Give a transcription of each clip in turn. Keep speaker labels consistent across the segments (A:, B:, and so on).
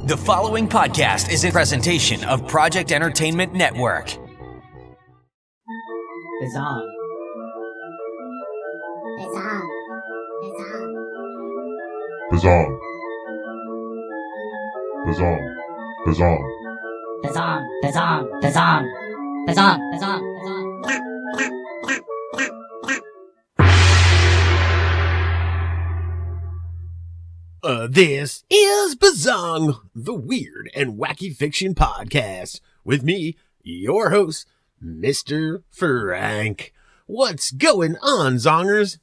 A: The following podcast is a presentation of Project Entertainment Network.
B: Bizzong.
C: Bizzong.
D: Bizzong. Bizzong. Bizzong.
B: Bizzong. Bizzong. Bizzong. Bizzong. Bizzong. Bizzong.
E: This is Bizzong, the weird and wacky fiction podcast, with me, your host, Mr. Frank. What's going on, Zongers?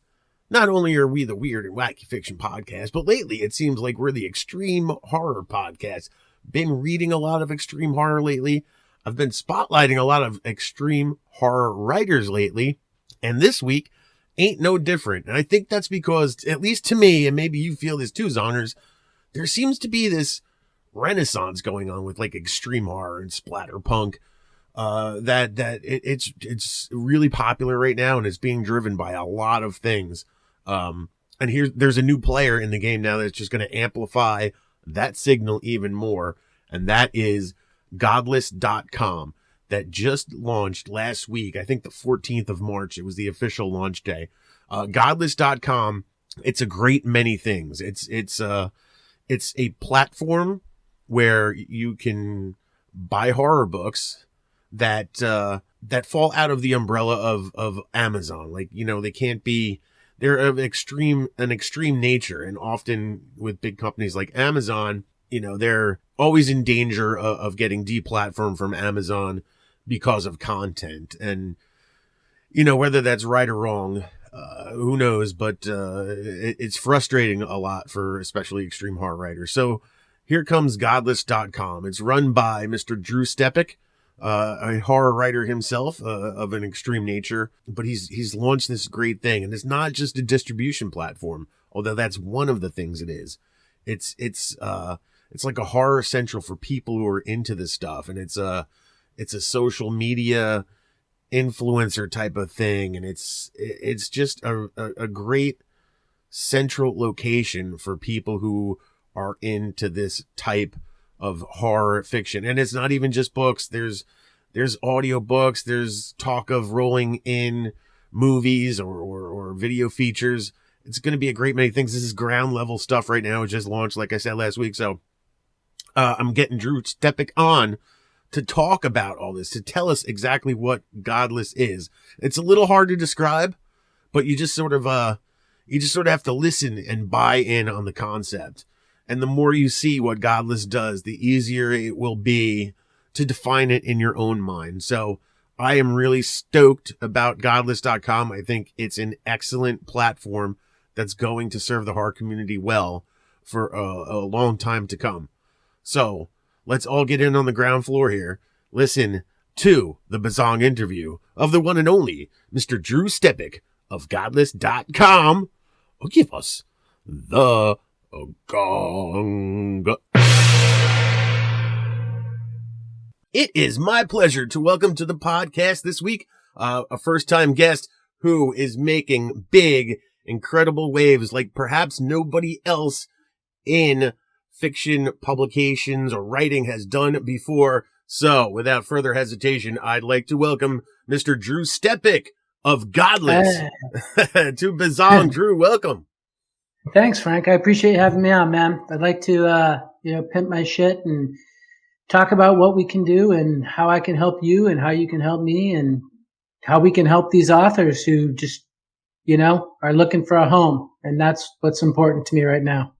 E: Not only are we the weird and wacky fiction podcast, but lately it seems like we're the extreme horror podcast. Been reading a lot of extreme horror lately. I've been spotlighting a lot of extreme horror writers lately, and this week ain't no different. And I think that's because, at least to me, and maybe you feel this too, Zongers, there seems to be this renaissance going on with like extreme horror and splatterpunk. It's really popular right now, and it's being driven by a lot of things. And there's a new player in the game now that's just going to amplify that signal even more, and that is Godless.com. That just launched last week. I think the 14th of March. It was the official launch day. Godless.com. It's a great many things. It's a platform where you can buy horror books that fall out of the umbrella of Amazon. Like, you know, they're of an extreme nature, and often with big companies like Amazon, you know, they're always in danger of getting deplatformed from Amazon because of content. And, you know, whether that's right or wrong, who knows, but it's frustrating a lot for especially extreme horror writers. So here comes Godless.com. It's run by Mr. Drew Stepek, a horror writer himself, of an extreme nature, but he's launched this great thing. And it's not just a distribution platform, although that's one of the things it is. It's like a horror central for people who are into this stuff, and it's a social media influencer type of thing, and it's just a great central location for people who are into this type of horror fiction. And it's not even just books. There's audio books. There's talk of rolling in movies or video features. It's going to be a great many things. This is ground level stuff right now. It just launched, like I said, last week. So I'm getting Drew Stepek on to talk about all this, to tell us exactly what Godless is. It's a little hard to describe, but you just sort of have to listen and buy in on the concept. And the more you see what Godless does, the easier it will be to define it in your own mind. So I am really stoked about Godless.com. I think it's an excellent platform that's going to serve the horror community well for a long time to come. So let's all get in on the ground floor here. Listen to the Bizzong interview of the one and only Mr. Drew Stepek of Godless.com. Give us the gong. It is my pleasure to welcome to the podcast this week a first-time guest who is making big, incredible waves like perhaps nobody else in fiction publications or writing has done before. So, without further hesitation, I'd like to welcome Mr. Drew Stepek of Godless to Bizzong. Drew, welcome.
F: Thanks, Frank. I appreciate you having me on, man. I'd like to, pimp my shit and talk about what we can do and how I can help you and how you can help me and how we can help these authors who just, are looking for a home. And that's what's important to me right now.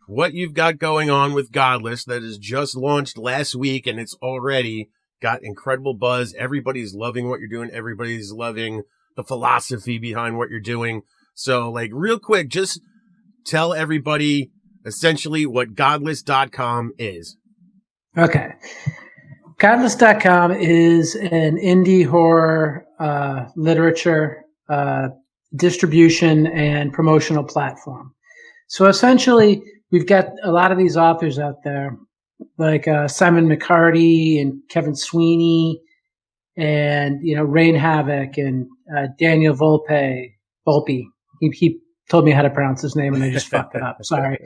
E: What you've got going on with Godless that has just launched last week, and it's already got incredible buzz. Everybody's loving what you're doing. Everybody's loving the philosophy behind what you're doing. So, like, real quick, just tell everybody essentially what Godless.com is.
F: Okay. Godless.com is an indie horror literature distribution and promotional platform. So essentially, we've got a lot of these authors out there, like Simon McCarty and Kevin Sweeney, and Rain Havoc and Daniel Volpe. He told me how to pronounce his name and I just fucked it up. Sorry.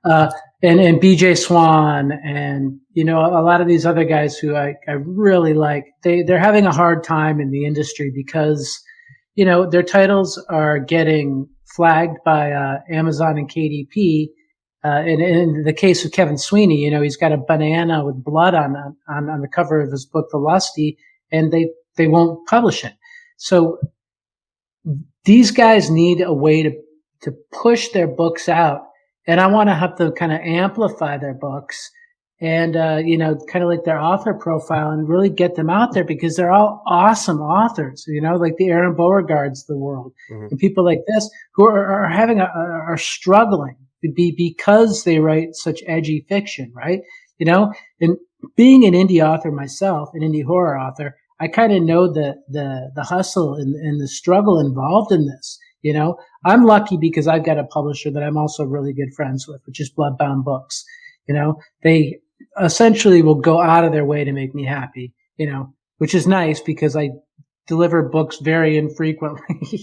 F: And BJ Swan and, you know, a lot of these other guys who I really like, they're having a hard time in the industry because, you know, their titles are getting flagged by Amazon and KDP. And in the case of Kevin Sweeney, you know, he's got a banana with blood on the cover of his book, The Lusty, and they won't publish it. So these guys need a way to push their books out. And I want to have to kind of amplify their books and, you know, kind of like their author profile and really get them out there because they're all awesome authors, you know, like the Aaron Beauregards of the world and people like this who are struggling because they write such edgy fiction, right? You know, and being an indie author myself, an indie horror author, I kind of know the hustle and the struggle involved in this. You know, I'm lucky because I've got a publisher that I'm also really good friends with, which is Bloodbound Books. You know, they essentially will go out of their way to make me happy, you know, which is nice because I deliver books very infrequently,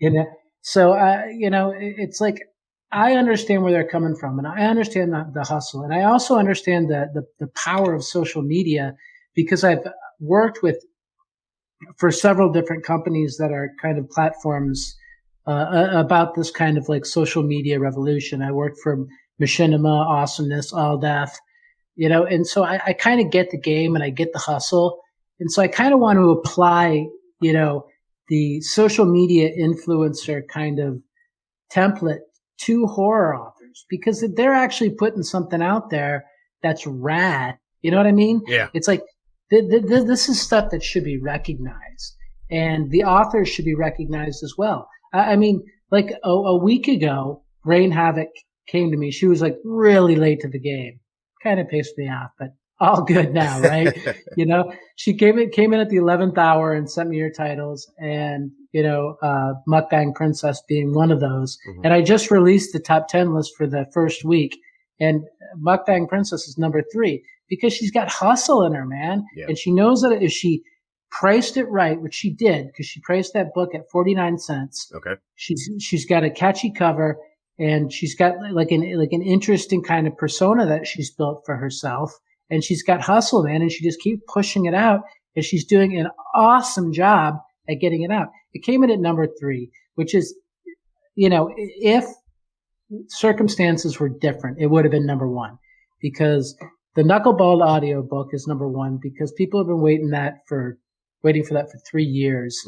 F: you know. So, you know, it's like I understand where they're coming from and I understand the hustle. And I also understand the power of social media because I've worked for several different companies that are kind of platforms about this kind of like social media revolution. I worked for Machinima, Awesomeness, All Death, you know, and so I kind of get the game and I get the hustle. And so I kind of want to apply, you know, the social media influencer kind of template to horror authors because they're actually putting something out there that's rad. You know what I mean?
E: Yeah.
F: It's like, this is stuff that should be recognized and the authors should be recognized as well. I mean, like a week ago, Rain Havoc came to me. She was like really late to the game. Kind of pissed me off, but all good now, right? You know, she came in at the 11th hour and sent me her titles and, you know, Mukbang Princess being one of those. And I just released the top 10 list for the first week and Mukbang Princess is number 3 because she's got hustle in her, man. Yeah. And she knows that if she priced it right, which she did, because she priced that book at 49 cents.
E: Okay.
F: She's got a catchy cover and she's got like an interesting kind of persona that she's built for herself. And she's got hustle, man. And she just keeps pushing it out and she's doing an awesome job at getting it out. It came in at number 3, which is, you know, if circumstances were different, it would have been number 1 because the Knuckleballed audiobook is number 1 because people have been waiting for that for 3 years.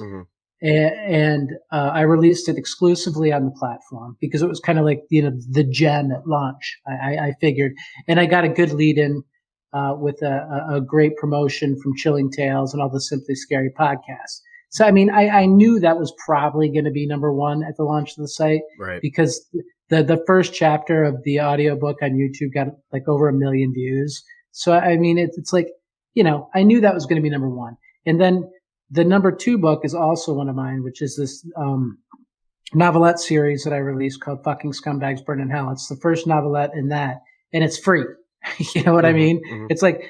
F: And I released it exclusively on the platform because it was kind of like, you know, the gem at launch. I figured, and I got a good lead in, with a great promotion from Chilling Tales and all the Simply Scary podcasts. So, I mean, I knew that was probably going to be number 1 at the launch of the site, right? Because the first chapter of the audiobook on YouTube got like over 1 million views. So, I mean, it's like, you know, I knew that was going to be number 1. And then the number 2 book is also one of mine, which is this novelette series that I released called Fucking Scumbags Burn in Hell. It's the first novelette in that, and it's free. You know what I mean? It's like,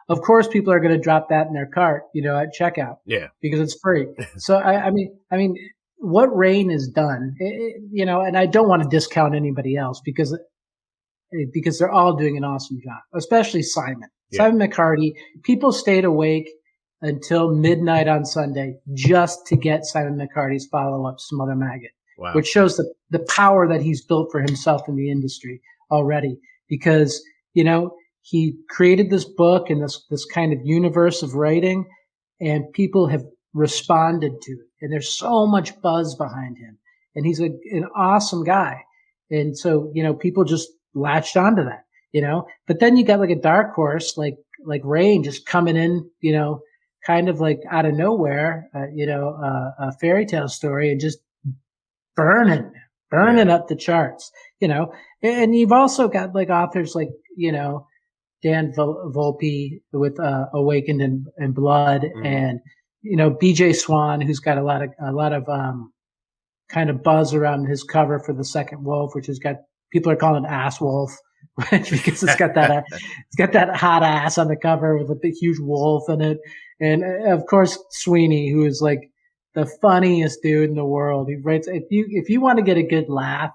F: of course, people are going to drop that in their cart, you know, at checkout. Yeah. Because it's free. So, I mean, what Rain has done, you know, and I don't want to discount anybody else because they're all doing an awesome job, especially Simon. Yeah. Simon McCarty. People stayed awake until midnight on Sunday just to get Simon McCarty's follow-up, Smother Maggot, which shows the power that he's built for himself in the industry already. Because, you know, he created this book and this kind of universe of writing, and people have responded to it. And there's so much buzz behind him. And he's an awesome guy. And so, you know, people just latched onto that, you know. But then you got like a dark horse like Rain just coming in, you know, kind of like out of nowhere, you know, a fairy tale story and just burning up the charts, you know. And you've also got like authors like, you know, Dan Volpe with Awakened and Blood, and, you know, BJ Swan, who's got a lot of kind of buzz around his cover for The Second Wolf, which has got, people are calling it Ass Wolf, because it's got that hot ass on the cover with a big huge wolf in it. And of course Sweeney, who is like the funniest dude in the world. He writes, if you want to get a good laugh,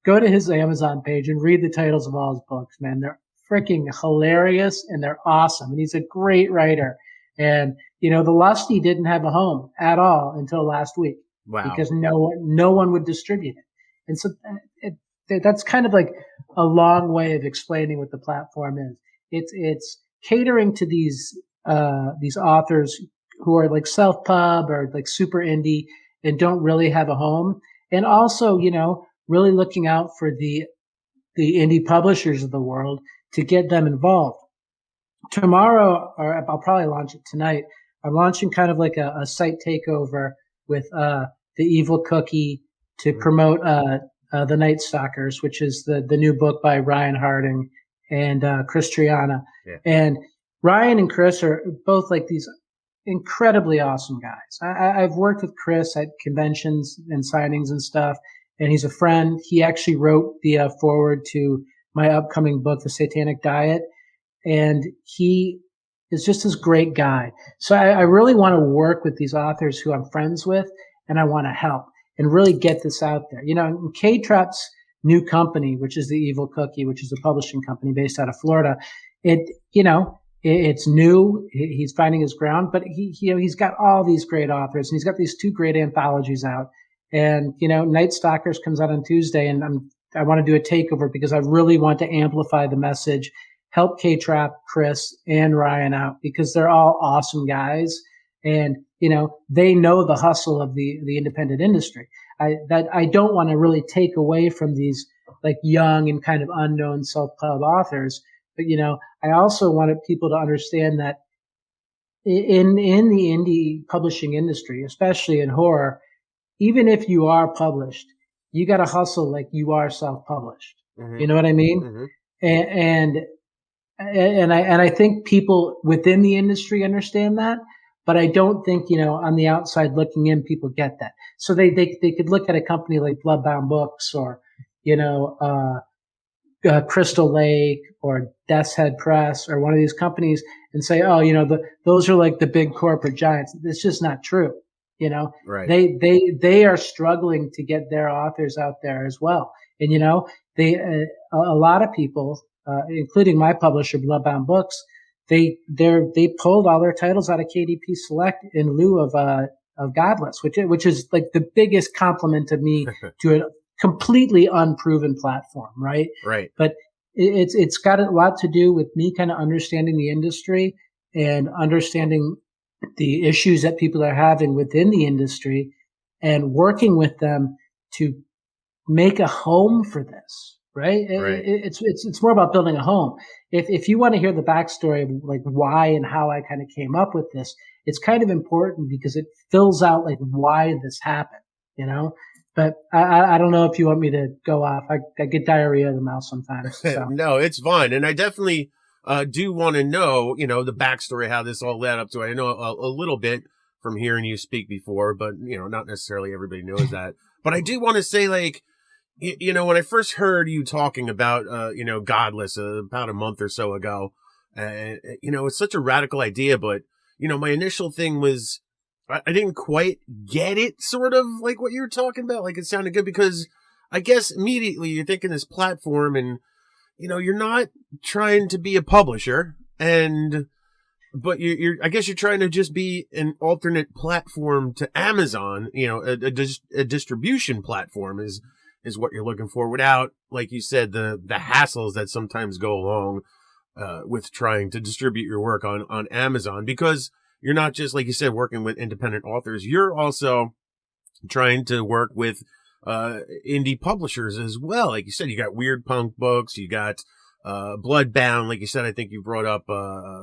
F: go to his Amazon page and read the titles of all his books, man. They're freaking hilarious and they're awesome. And he's a great writer. And, The Lusty didn't have a home at all until last week.
E: Wow.
F: Because no one would distribute it. And so that's kind of like a long way of explaining what the platform is. It's catering to these authors who are like self-pub or like super indie and don't really have a home. And also, really looking out for the indie publishers of the world to get them involved. Tomorrow, or I'll probably launch it tonight, I'm launching kind of like a site takeover with the Evil Cookie to promote the Night Stalkers, which is the new book by Ryan Harding and Chris Triana.
E: Yeah.
F: And Ryan and Chris are both like these incredibly awesome guys. I've worked with Chris at conventions and signings and stuff, and he's a friend. He actually wrote the foreword to my upcoming book, The Satanic Diet, and he is just this great guy. So I really want to work with these authors who I'm friends with, and I want to help and really get this out there. K-Trap's new company, which is the Evil Cookie, which is a publishing company based out of Florida, it's new. He's finding his ground, but he's got all these great authors, and he's got these 2 great anthologies out. And Night Stalkers comes out on Tuesday, and I want to do a takeover because I really want to amplify the message, help K-Trap, Chris, and Ryan out because they're all awesome guys, and they know the hustle of the independent industry. I don't want to really take away from these like young and kind of unknown self-pub authors. But, I also wanted people to understand that in the indie publishing industry, especially in horror, even if you are published, you got to hustle like you are self-published. Mm-hmm. You know what I mean? Mm-hmm. And I think people within the industry understand that, but I don't think, on the outside looking in, people get that. So they could look at a company like Bloodbound Books or, Crystal Lake or Death's Head Press or one of these companies and say, oh, those are like the big corporate giants. It's just not true.
E: Right.
F: They are struggling to get their authors out there as well. And, a lot of people, including my publisher, Bloodbound Books, they pulled all their titles out of KDP Select in lieu of Godless, which is like the biggest compliment of me to a completely unproven platform, right?
E: Right.
F: But it's got a lot to do with me kind of understanding the industry and understanding the issues that people are having within the industry and working with them to make a home for this, right? It's more about building a home. If you want to hear the backstory of like why and how I kind of came up with this, it's kind of important because it fills out like why this happened, But I don't know if you want me to go off. I get diarrhea of the mouth sometimes. So.
E: No, it's fine. And I definitely do want to know, the backstory, how this all led up to it. I know a little bit from hearing you speak before, but, not necessarily everybody knows that. But I do want to say, like, when I first heard you talking about, Godless about a month or so ago, it's such a radical idea, but, my initial thing was, I didn't quite get it, sort of like what you were talking about. Like, it sounded good because I guess immediately you're thinking this platform and, you're not trying to be a publisher but I guess you're trying to just be an alternate platform to Amazon, a distribution platform is what you're looking for without, like you said, the hassles that sometimes go along, with trying to distribute your work on Amazon, because you're not just, like you said, working with independent authors. You're also trying to work with indie publishers as well. Like you said, you got Weird Punk Books, you got Bloodbound. Like you said, I think you brought up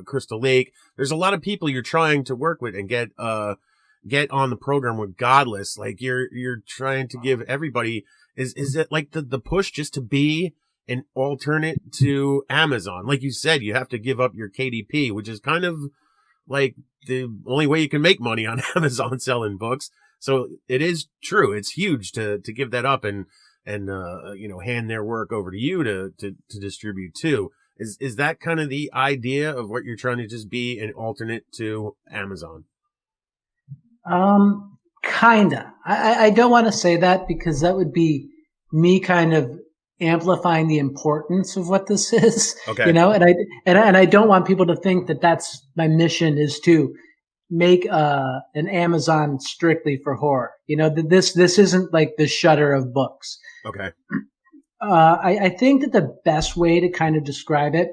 E: Crystal Lake. There's a lot of people you're trying to work with and get on the program with Godless. Like you're trying to give everybody. Is it like the push just to be an alternate to Amazon? Like you said, you have to give up your KDP, which is kind of like the only way you can make money on Amazon selling books. So it is true. It's huge to give that up and hand their work over to you to distribute too. Is that kind of the idea of what you're trying to just be an alternate to Amazon?
F: Kinda. I don't want to say that because that would be me kind of amplifying the importance of what this is.
E: Okay.
F: You know, and I don't want people to think that that's my mission is to make an Amazon strictly for horror. You know, this isn't like the Shutter of books.
E: Okay.
F: I think that the best way to kind of describe it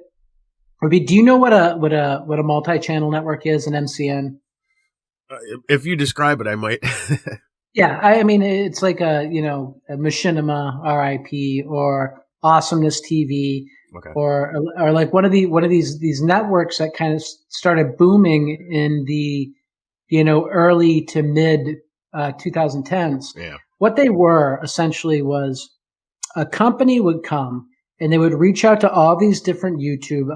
F: would be, do you know what a multi-channel network is, an MCN?
E: If you describe it, I might.
F: Yeah, I mean, it's like a Machinima, RIP, or Awesomeness TV,
E: Okay.
F: or like one of these networks that kind of started booming in the early to mid 2010s.
E: Yeah.
F: What they were essentially was a company would come and they would reach out to all these different YouTube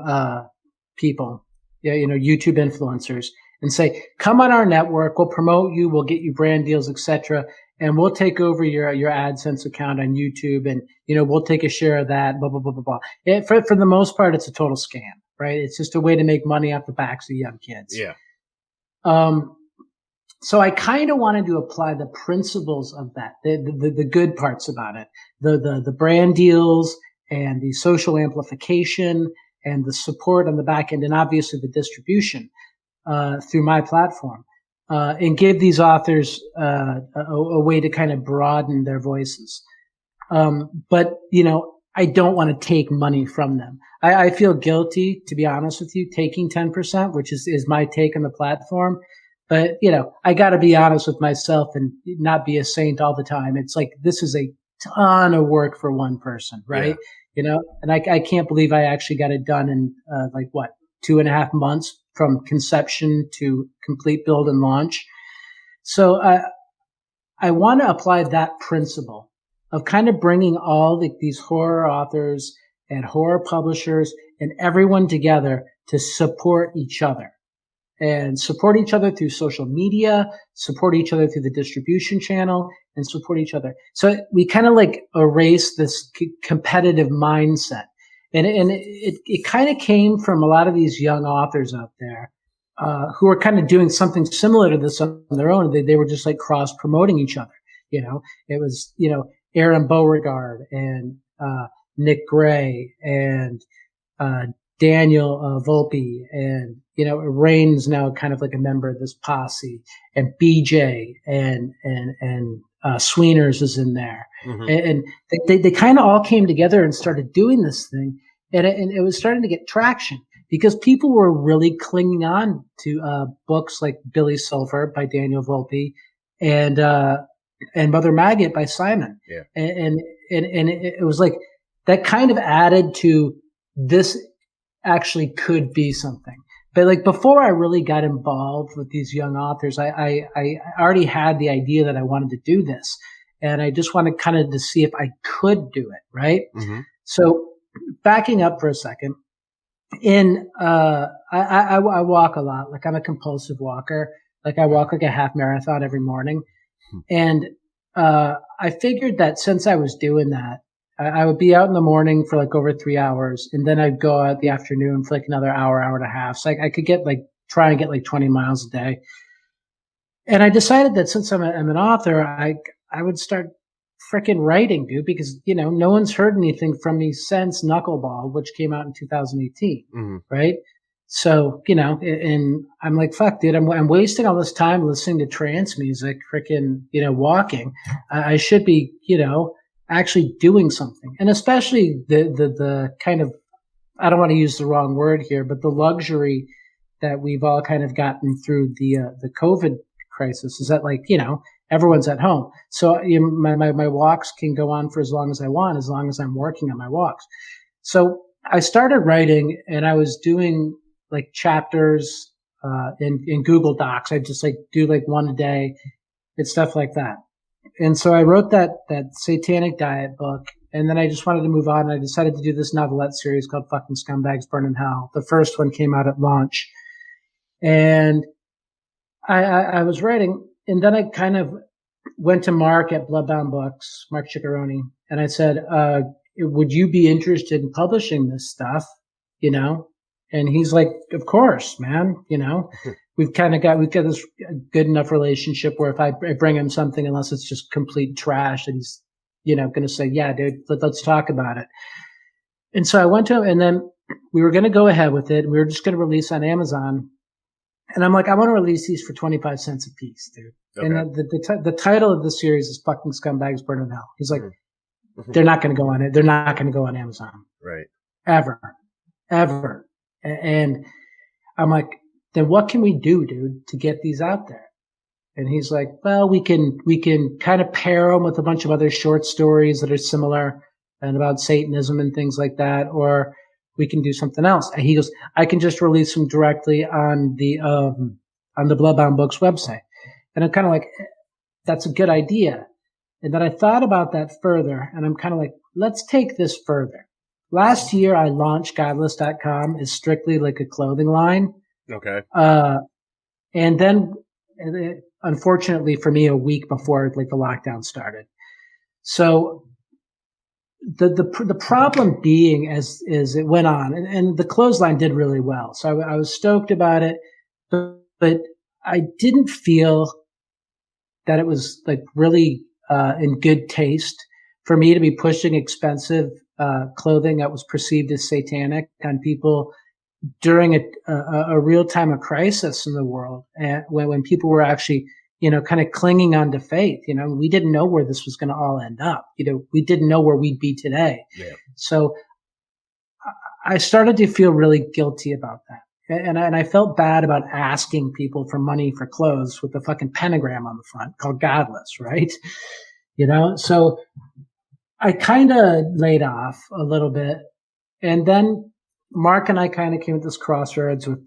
F: people, YouTube influencers, and say, come on our network, we'll promote you, we'll get you brand deals, etc., and we'll take over your AdSense account on YouTube, and we'll take a share of that, blah blah blah blah blah. For the most part, it's a total scam, right? It's just a way to make money off the backs of young kids.
E: Yeah.
F: So I kind of wanted to apply the principles of that, the good parts about it, the brand deals and the social amplification and the support on the back end, and obviously the distribution through my platform, and give these authors a way to kind of broaden their voices. But I don't want to take money from them. I feel guilty, to be honest with you, taking 10%, which is my take on the platform. But, I got to be honest with myself and not be a saint all the time. It's like, this is a ton of work for one person, right? Yeah. And I can't believe I actually got it done in 2.5 months from conception to complete build and launch. So I want to apply that principle of kind of bringing all these horror authors and horror publishers and everyone together to support each other. And support each other through social media, support each other through the distribution channel, and support each other. So we kind of like erase this competitive mindset. And it kind of came from a lot of these young authors out there who are kind of doing something similar to this on their own. They were just like cross promoting each other. It was, Aaron Beauregard and Nick Gray and Daniel Volpe, and Rain's now kind of like a member of this posse, and BJ and Sweeners is in there, mm-hmm. and they kind of all came together and started doing this thing, and it was starting to get traction because people were really clinging on to books like Billy Sulphur by Daniel Volpe and Mother Maggot by Simon,
E: yeah.
F: and it was like that kind of added to this. Actually could be something. But like before I really got involved with these young authors, I already had the idea that I wanted to do this. And I just wanted kind of to see if I could do it, right? Mm-hmm. So backing up for a second, I walk a lot. Like I'm a compulsive walker. Like I walk like a half marathon every morning. And I figured that since I was doing that, I would be out in the morning for like over 3 hours, and then I'd go out the afternoon for like another hour and a half. So I could try and get like 20 miles a day. And I decided that since I'm an author, I would start freaking writing, dude, because, no one's heard anything from me since Knuckleball, which came out in 2018. Mm-hmm. Right. So, and I'm like, fuck, dude, I'm wasting all this time listening to trance music, freaking, walking. I should be, actually doing something. And especially the kind of, I don't want to use the wrong word here, but the luxury that we've all kind of gotten through the COVID crisis is that everyone's at home. So my walks can go on for as long as I want, as long as I'm working on my walks. So I started writing, and I was doing like chapters in Google Docs. I just do one a day and stuff like that. And so I wrote that Satanic Diet book, and then I just wanted to move on. And I decided to do this novelette series called Fucking Scumbags Burn in Hell. The first one came out at launch. And I was writing, and then I kind of went to Mark at Bloodbound Books, Mark Ciccaroni, and I said, would you be interested in publishing this stuff? And And he's like, of course, man, we've got this good enough relationship where if I bring him something, unless it's just complete trash, that he's, going to say, yeah, dude, let's talk about it. And so I went to him, and then we were going to go ahead with it. And we were just going to release on Amazon. And I'm like, I want to release these for 25 cents a piece, dude. Okay. And the title of the series is fucking Scumbags Burn in Hell. He's like, they're not going to go on it. They're not going to go on Amazon.
E: Right.
F: Ever. And I'm like, then what can we do, dude, to get these out there? And he's like, well, we can kind of pair them with a bunch of other short stories that are similar and about Satanism and things like that, or we can do something else. And he goes, I can just release them directly on the Bloodbound Books website. And I'm kind of like, that's a good idea. And then I thought about that further, and I'm kind of like, let's take this further. Last year, I launched Godless.com as strictly like a clothing line.
E: Okay.
F: And then, unfortunately for me, a week before like the lockdown started. So the problem being as it went on, and the clothesline did really well. So I was stoked about it, but I didn't feel that it was like really in good taste for me to be pushing expensive clothing that was perceived as satanic on people during a real time of crisis in the world, when people were actually, kind of clinging on to faith. We didn't know where this was going to all end up. We didn't know where we'd be today. Yeah. So I started to feel really guilty about that. And I felt bad about asking people for money for clothes with the fucking pentagram on the front called Godless, right? So I kind of laid off a little bit. And then Mark and I kind of came at this crossroads with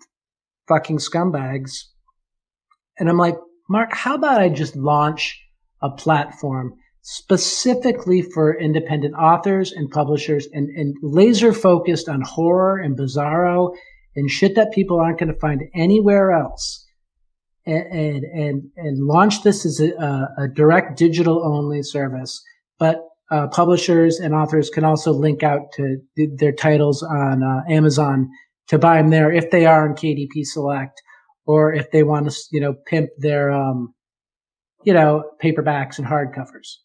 F: fucking Scumbags. And I'm like, Mark, how about I just launch a platform specifically for independent authors and publishers and laser focused on horror and bizarro and shit that people aren't going to find anywhere else. And launch this as a direct digital only service, but publishers and authors can also link out to their titles on Amazon to buy them there if they are on KDP Select, or if they want to, pimp their, paperbacks and hardcovers.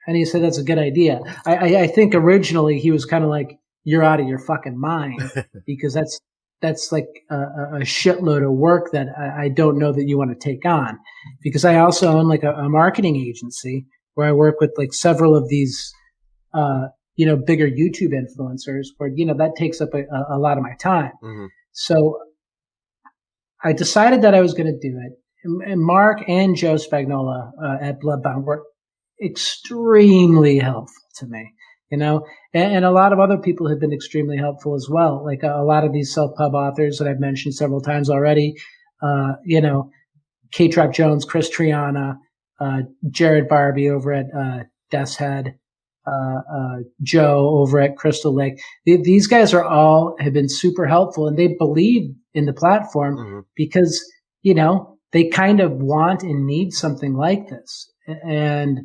F: And he said, that's a good idea. I think originally he was kind of like, you're out of your fucking mind, because that's like a shitload of work that I don't know that you want to take on, because I also own like a marketing agency where I work with like several of these, bigger YouTube influencers where, that takes up a lot of my time. Mm-hmm. So I decided that I was going to do it. And Mark and Joe Spagnola at Bloodbound were extremely helpful to me, and a lot of other people have been extremely helpful as well. Like a lot of these self-pub authors that I've mentioned several times already, K-Trap Jones, Chris Triana, Jared Barbie over at Death's Head, Joe over at Crystal Lake. These guys have been super helpful, and they believe in the platform, mm-hmm. because, they kind of want and need something like this. And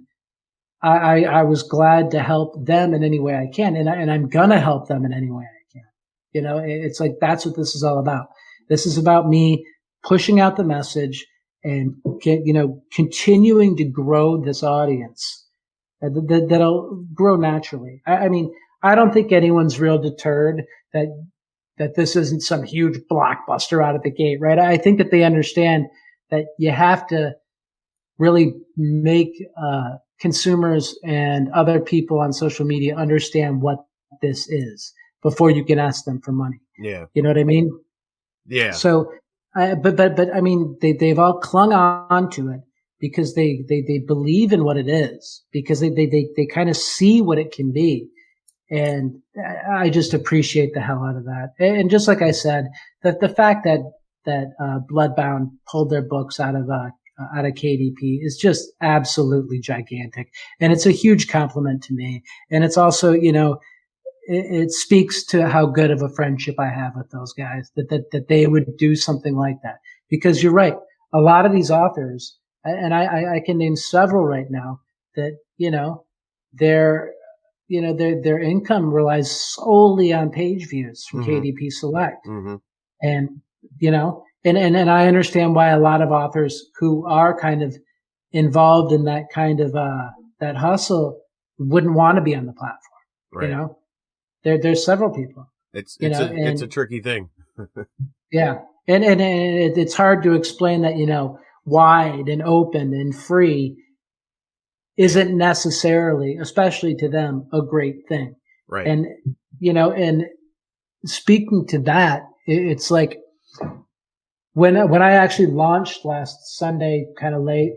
F: I was glad to help them in any way I can. And I'm going to help them in any way I can. It's like, that's what this is all about. This is about me pushing out the message and, continuing to grow this audience that'll grow naturally. I mean, I don't think anyone's real deterred that this isn't some huge blockbuster out of the gate, right? I think that they understand that you have to really make consumers and other people on social media understand what this is before you can ask them for money. Yeah. You know what I mean? Yeah. So, but I mean, they've all clung on to it because they believe in what it is, because they kind of see what it can be. And I just appreciate the hell out of that. And just like I said, the fact that Bloodbound pulled their books out of KDP is just absolutely gigantic. And it's a huge compliment to me. And it's also, it speaks to how good of a friendship I have with those guys, that they would do something like that. Because you're right. A lot of these authors, and I can name several right now, that, their income relies solely on page views from KDP Select. Mm-hmm. And, and I understand why a lot of authors who are kind of involved in that kind of, that hustle wouldn't want to be on the platform.
E: Right.
F: There's several people.
E: It's a tricky thing.
F: Yeah. And it's hard to explain that, wide and open and free isn't necessarily, especially to them, a great thing.
E: Right.
F: And, and speaking to that, it's like when I actually launched last Sunday, kind of late,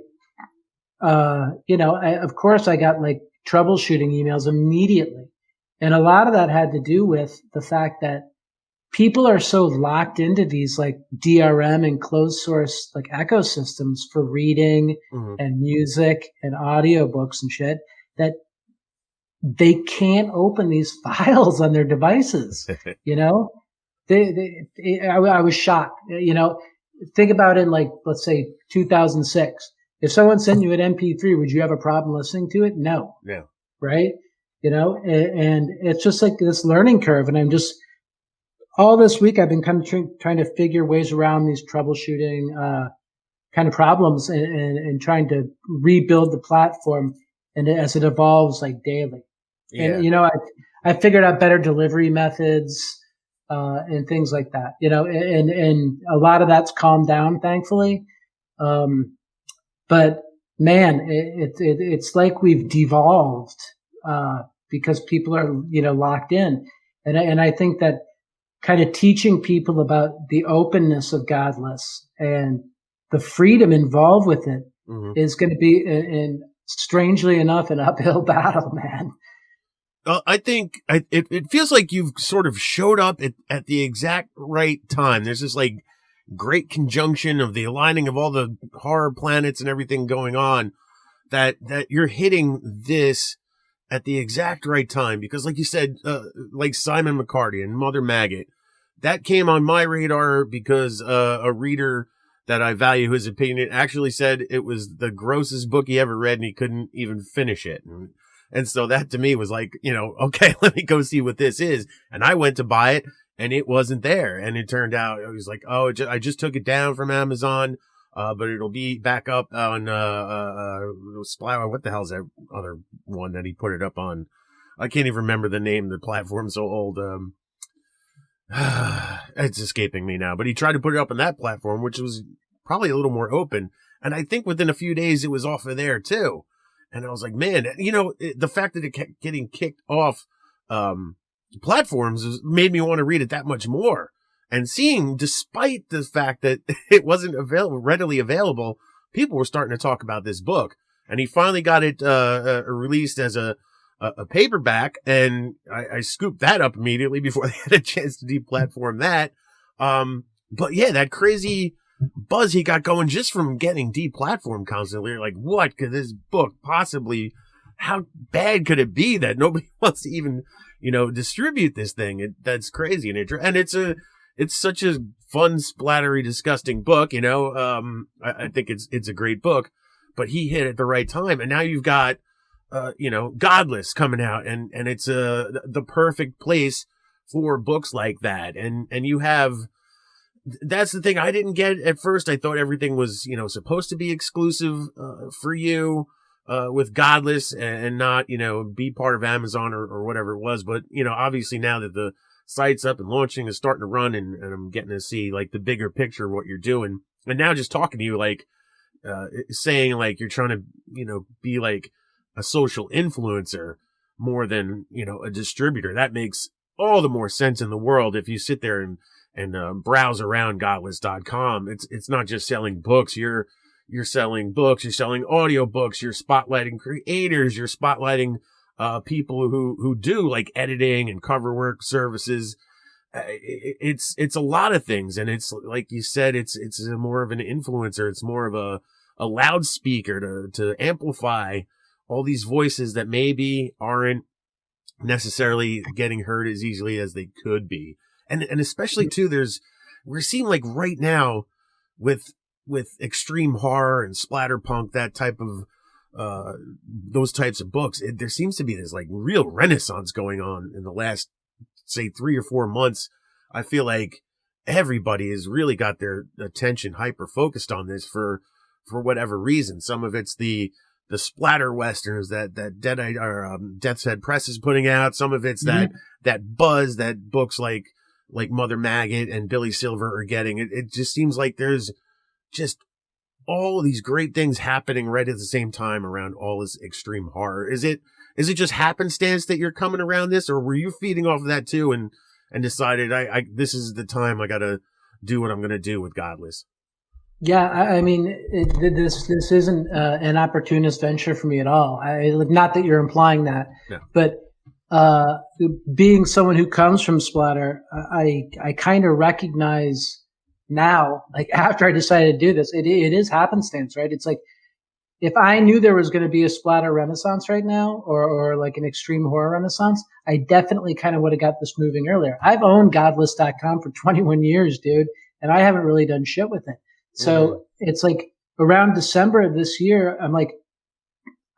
F: of course I got like troubleshooting emails immediately. And a lot of that had to do with the fact that people are so locked into these like DRM and closed source like ecosystems for reading and music and audiobooks and shit that they can't open these files on their devices. I was shocked. Think about it in like, let's say 2006. If someone sent you an MP3, would you have a problem listening to it? No.
E: Yeah.
F: Right. And it's just like this learning curve. And I'm just, all this week, I've been kind of trying to figure ways around these troubleshooting, kind of problems and trying to rebuild the platform and as it evolves like daily. Yeah. And, I figured out better delivery methods, and things like that, and a lot of that's calmed down, thankfully. But man, it's like we've devolved, because people are, locked in. And I think that kind of teaching people about the openness of Godless and the freedom involved with it is going to be, and strangely enough, an uphill battle, man.
E: I think it feels like you've sort of showed up at the exact right time. There's this like great conjunction of the aligning of all the horror planets and everything going on that you're hitting this at the exact right time. Because like you said, like Simon McCarty and Mother Maggot, that came on my radar because a reader that I value his opinion actually said it was the grossest book he ever read and he couldn't even finish it. And so that to me was like, okay, let me go see what this is. And I went to buy it and it wasn't there. And it turned out it was like, I just took it down from Amazon. But it'll be back up on, what the hell's that other one that he put it up on? I can't even remember the name. The platform's so old. It's escaping me now, but he tried to put it up on that platform, which was probably a little more open. And I think within a few days it was off of there too. And I was like, man, the fact that it kept getting kicked off, platforms made me want to read it that much more. And seeing, despite the fact that it wasn't readily available, people were starting to talk about this book. And he finally got it released as a paperback, and I scooped that up immediately before they had a chance to deplatform that. But yeah, that crazy buzz he got going just from getting deplatformed constantly. Like, what could this book possibly? How bad could it be that nobody wants to even, distribute this thing? That's crazy, and it's such a fun, splattery, disgusting book. I think it's a great book, but he hit at the right time. And now you've got, Godless coming out and it's, the perfect place for books like that. And you have, that's the thing I didn't get at first. I thought everything was, supposed to be exclusive, for you, with Godless and not, be part of Amazon or whatever it was. But, obviously now that the site's up and launching is starting to run and I'm getting to see like the bigger picture of what you're doing. And now just talking to you, like, saying like you're trying to, be like a social influencer more than, a distributor. That makes all the more sense in the world. If you sit there and browse around godless.com, it's not just selling books. You're selling books, you're selling audiobooks, you're spotlighting creators, you're spotlighting people who do like editing and cover work services. It's a lot of things. And it's like you said, it's more of an influencer. It's more of a loudspeaker to amplify all these voices that maybe aren't necessarily getting heard as easily as they could be. And especially too, we're seeing like right now with extreme horror and splatterpunk, that type of, those types of books, there seems to be this like real renaissance going on in the last, say, 3 or 4 months. I feel like everybody has really got their attention hyper focused on this for whatever reason. Some of it's the splatter westerns that Deadeye or Death's Head Press is putting out. Some of it's that buzz that books like Mother Maggot and Billy Silver are getting. It just seems like there's just all of these great things happening right at the same time around all this extreme horror. Is it just happenstance that you're coming around this, or were you feeding off of that too and decided I this is the time I got to do what I'm going to do with Godless?
F: Yeah, I mean, this isn't an opportunist venture for me at all. Not that you're implying that,
E: no.
F: But being someone who comes from splatter, I kind of recognize now, like after I decided to do this, it is happenstance, right? It's like if I knew there was going to be a splatter renaissance right now, or like an extreme horror renaissance, I definitely kind of would have got this moving earlier. I've owned Godless.com for 21 years, dude, and I haven't really done shit with it. So it's like around December of this year, I'm like,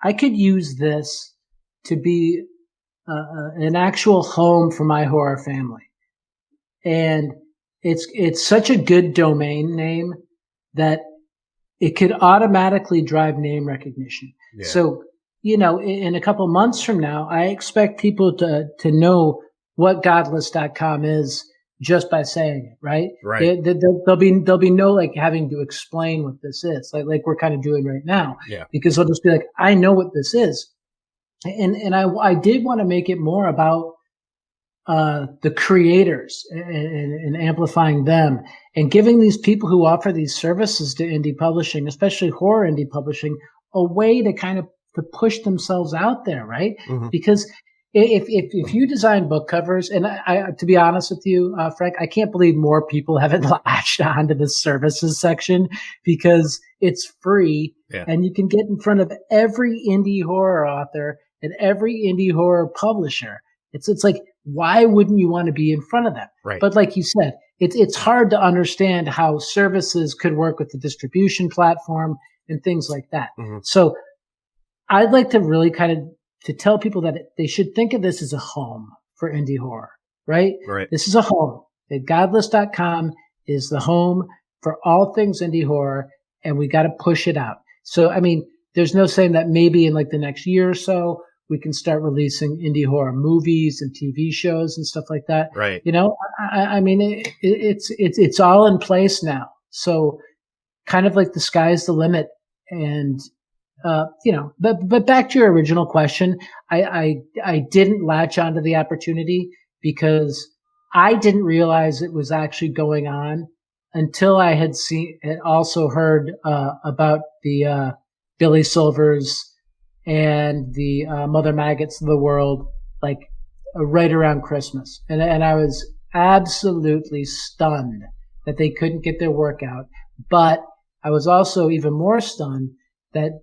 F: I could use this to be an actual home for my horror family. And it's such a good domain name that it could automatically drive name recognition. Yeah. So, in a couple months from now, I expect people to know what Godless.com is just by saying it, right?
E: Right.
F: There'll be no like having to explain what this is, like we're kind of doing right now.
E: Yeah.
F: Because they'll just be like, I know what this is, and I did want to make it more about the creators and amplifying them and giving these people who offer these services to indie publishing, especially horror indie publishing, a way to kind of to push themselves out there, right? Mm-hmm. Because if you design book covers, and I to be honest with you, Frank, I can't believe more people haven't latched onto the services section because it's free and you can get in front of every indie horror author and every indie horror publisher. It's like, why wouldn't you want to be in front of them?
E: Right.
F: But like you said, it's hard to understand how services could work with the distribution platform and things like that. Mm-hmm. So I'd like to really kind of to tell people that they should think of this as a home for indie horror, right?
E: Right.
F: This is a home. That Godless.com is the home for all things indie horror, and we got to push it out. So, I mean, there's no saying that maybe in like the next year or so, we can start releasing indie horror movies and TV shows and stuff like that.
E: Right.
F: I mean, it's all in place now. So kind of like the sky's the limit. And, but back to your original question, I didn't latch onto the opportunity because I didn't realize it was actually going on until I had also heard, about the, Billy Silvers and the Mother Maggots of the world, like right around Christmas. And I was absolutely stunned that they couldn't get their work out. But I was also even more stunned that,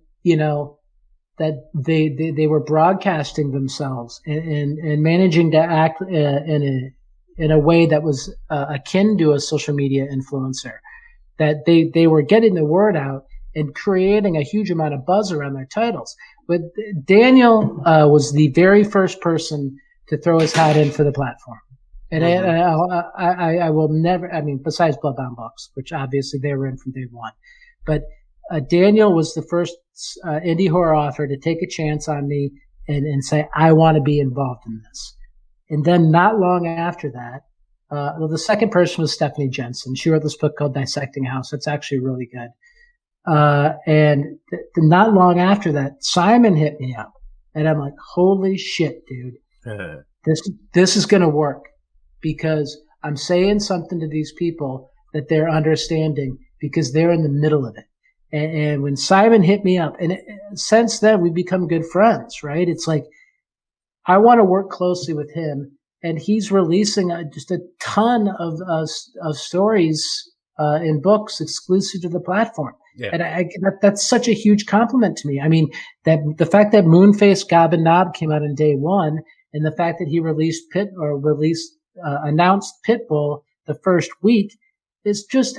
F: that they were broadcasting themselves and managing to act in a way that was akin to a social media influencer, that they were getting the word out and creating a huge amount of buzz around their titles. But Daniel was the very first person to throw his hat in for the platform. And I will never, I mean, besides Bloodbound Books, which obviously they were in from day one. But Daniel was the first indie horror author to take a chance on me and say, I want to be involved in this. And then not long after that, the second person was Stephanie Jensen. She wrote this book called Dissecting House. It's actually really good. And not long after that, Simon hit me up, and I'm like, holy shit, dude, this is going to work because I'm saying something to these people that they're understanding because they're in the middle of it. And when Simon hit me up, and since then we've become good friends, right? It's like, I want to work closely with him, and he's releasing just a ton of stories, in books exclusive to the platform. Yeah. And that's such a huge compliment to me. I mean, that the fact that Moonface Gob and Knob came out on day one, and the fact that he announced Pitbull the first week is just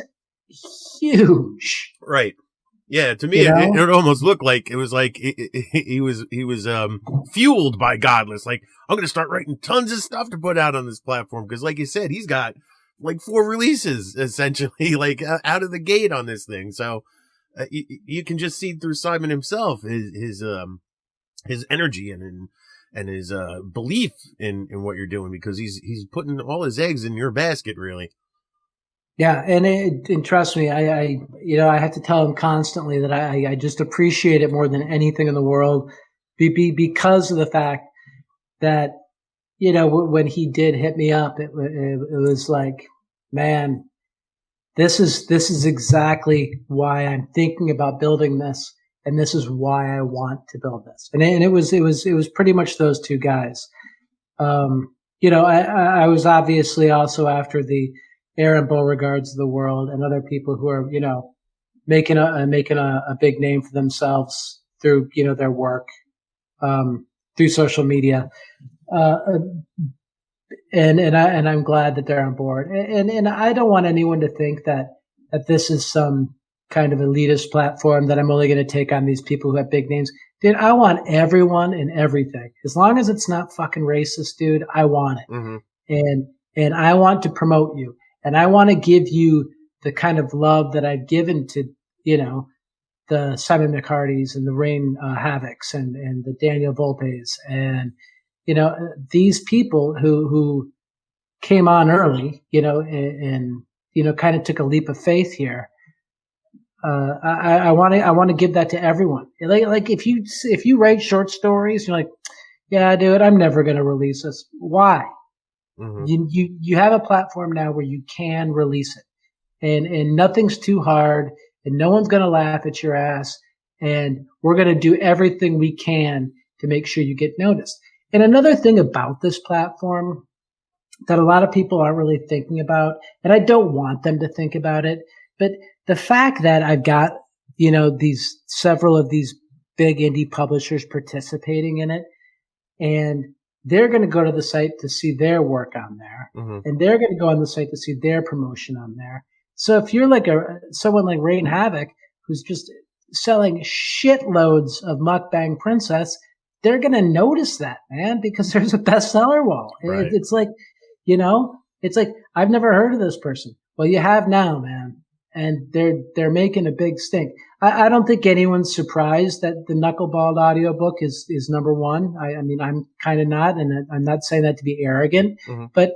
F: huge.
E: Right. Yeah. To me, it almost looked like it was like he was fueled by Godless. Like, I'm going to start writing tons of stuff to put out on this platform because, like you said, he's got like 4 releases essentially, like out of the gate on this thing. So you can just see through Simon himself his energy and his belief in what you're doing, because he's putting all his eggs in your basket, really.
F: Yeah, and trust me, I have to tell him constantly that I just appreciate it more than anything in the world, because of the fact that, when he did hit me up, it was like, man, this is exactly why I'm thinking about building this, and this is why I want to build this, and it was pretty much those two guys. I was obviously also after the Aaron Beauregards of the world and other people who are, making a big name for themselves through, their work, through social media. And I'm glad that they're on board. And I don't want anyone to think that this is some kind of elitist platform that I'm only going to take on these people who have big names. Dude, I want everyone and everything. As long as it's not fucking racist, dude, I want it. Mm-hmm. And I want to promote you. And I want to give you the kind of love that I've given to, the Simon McCartys and the Rain Havocs and the Daniel Volpes and, these people who came on early, and kind of took a leap of faith here. I want to give that to everyone. Like if you write short stories, you're like, yeah, dude, I'm never going to release this. Why? Mm-hmm. You have a platform now where you can release it, and nothing's too hard, and no one's going to laugh at your ass, and we're going to do everything we can to make sure you get noticed. And another thing about this platform that a lot of people aren't really thinking about, and I don't want them to think about it, but the fact that I've got, several of these big indie publishers participating in it, and they're going to go to the site to see their work on there, mm-hmm. and they're going to go on the site to see their promotion on there. So if you're like someone like Rain Havoc, who's just selling shitloads of Mukbang Princess, they're going to notice that, man, because there's a bestseller wall. Right. It's like, it's like, I've never heard of this person. Well, you have now, man. And they're making a big stink. I don't think anyone's surprised that the Knuckleballed audiobook is number one. I mean, I'm kind of not, and I'm not saying that to be arrogant, mm-hmm. but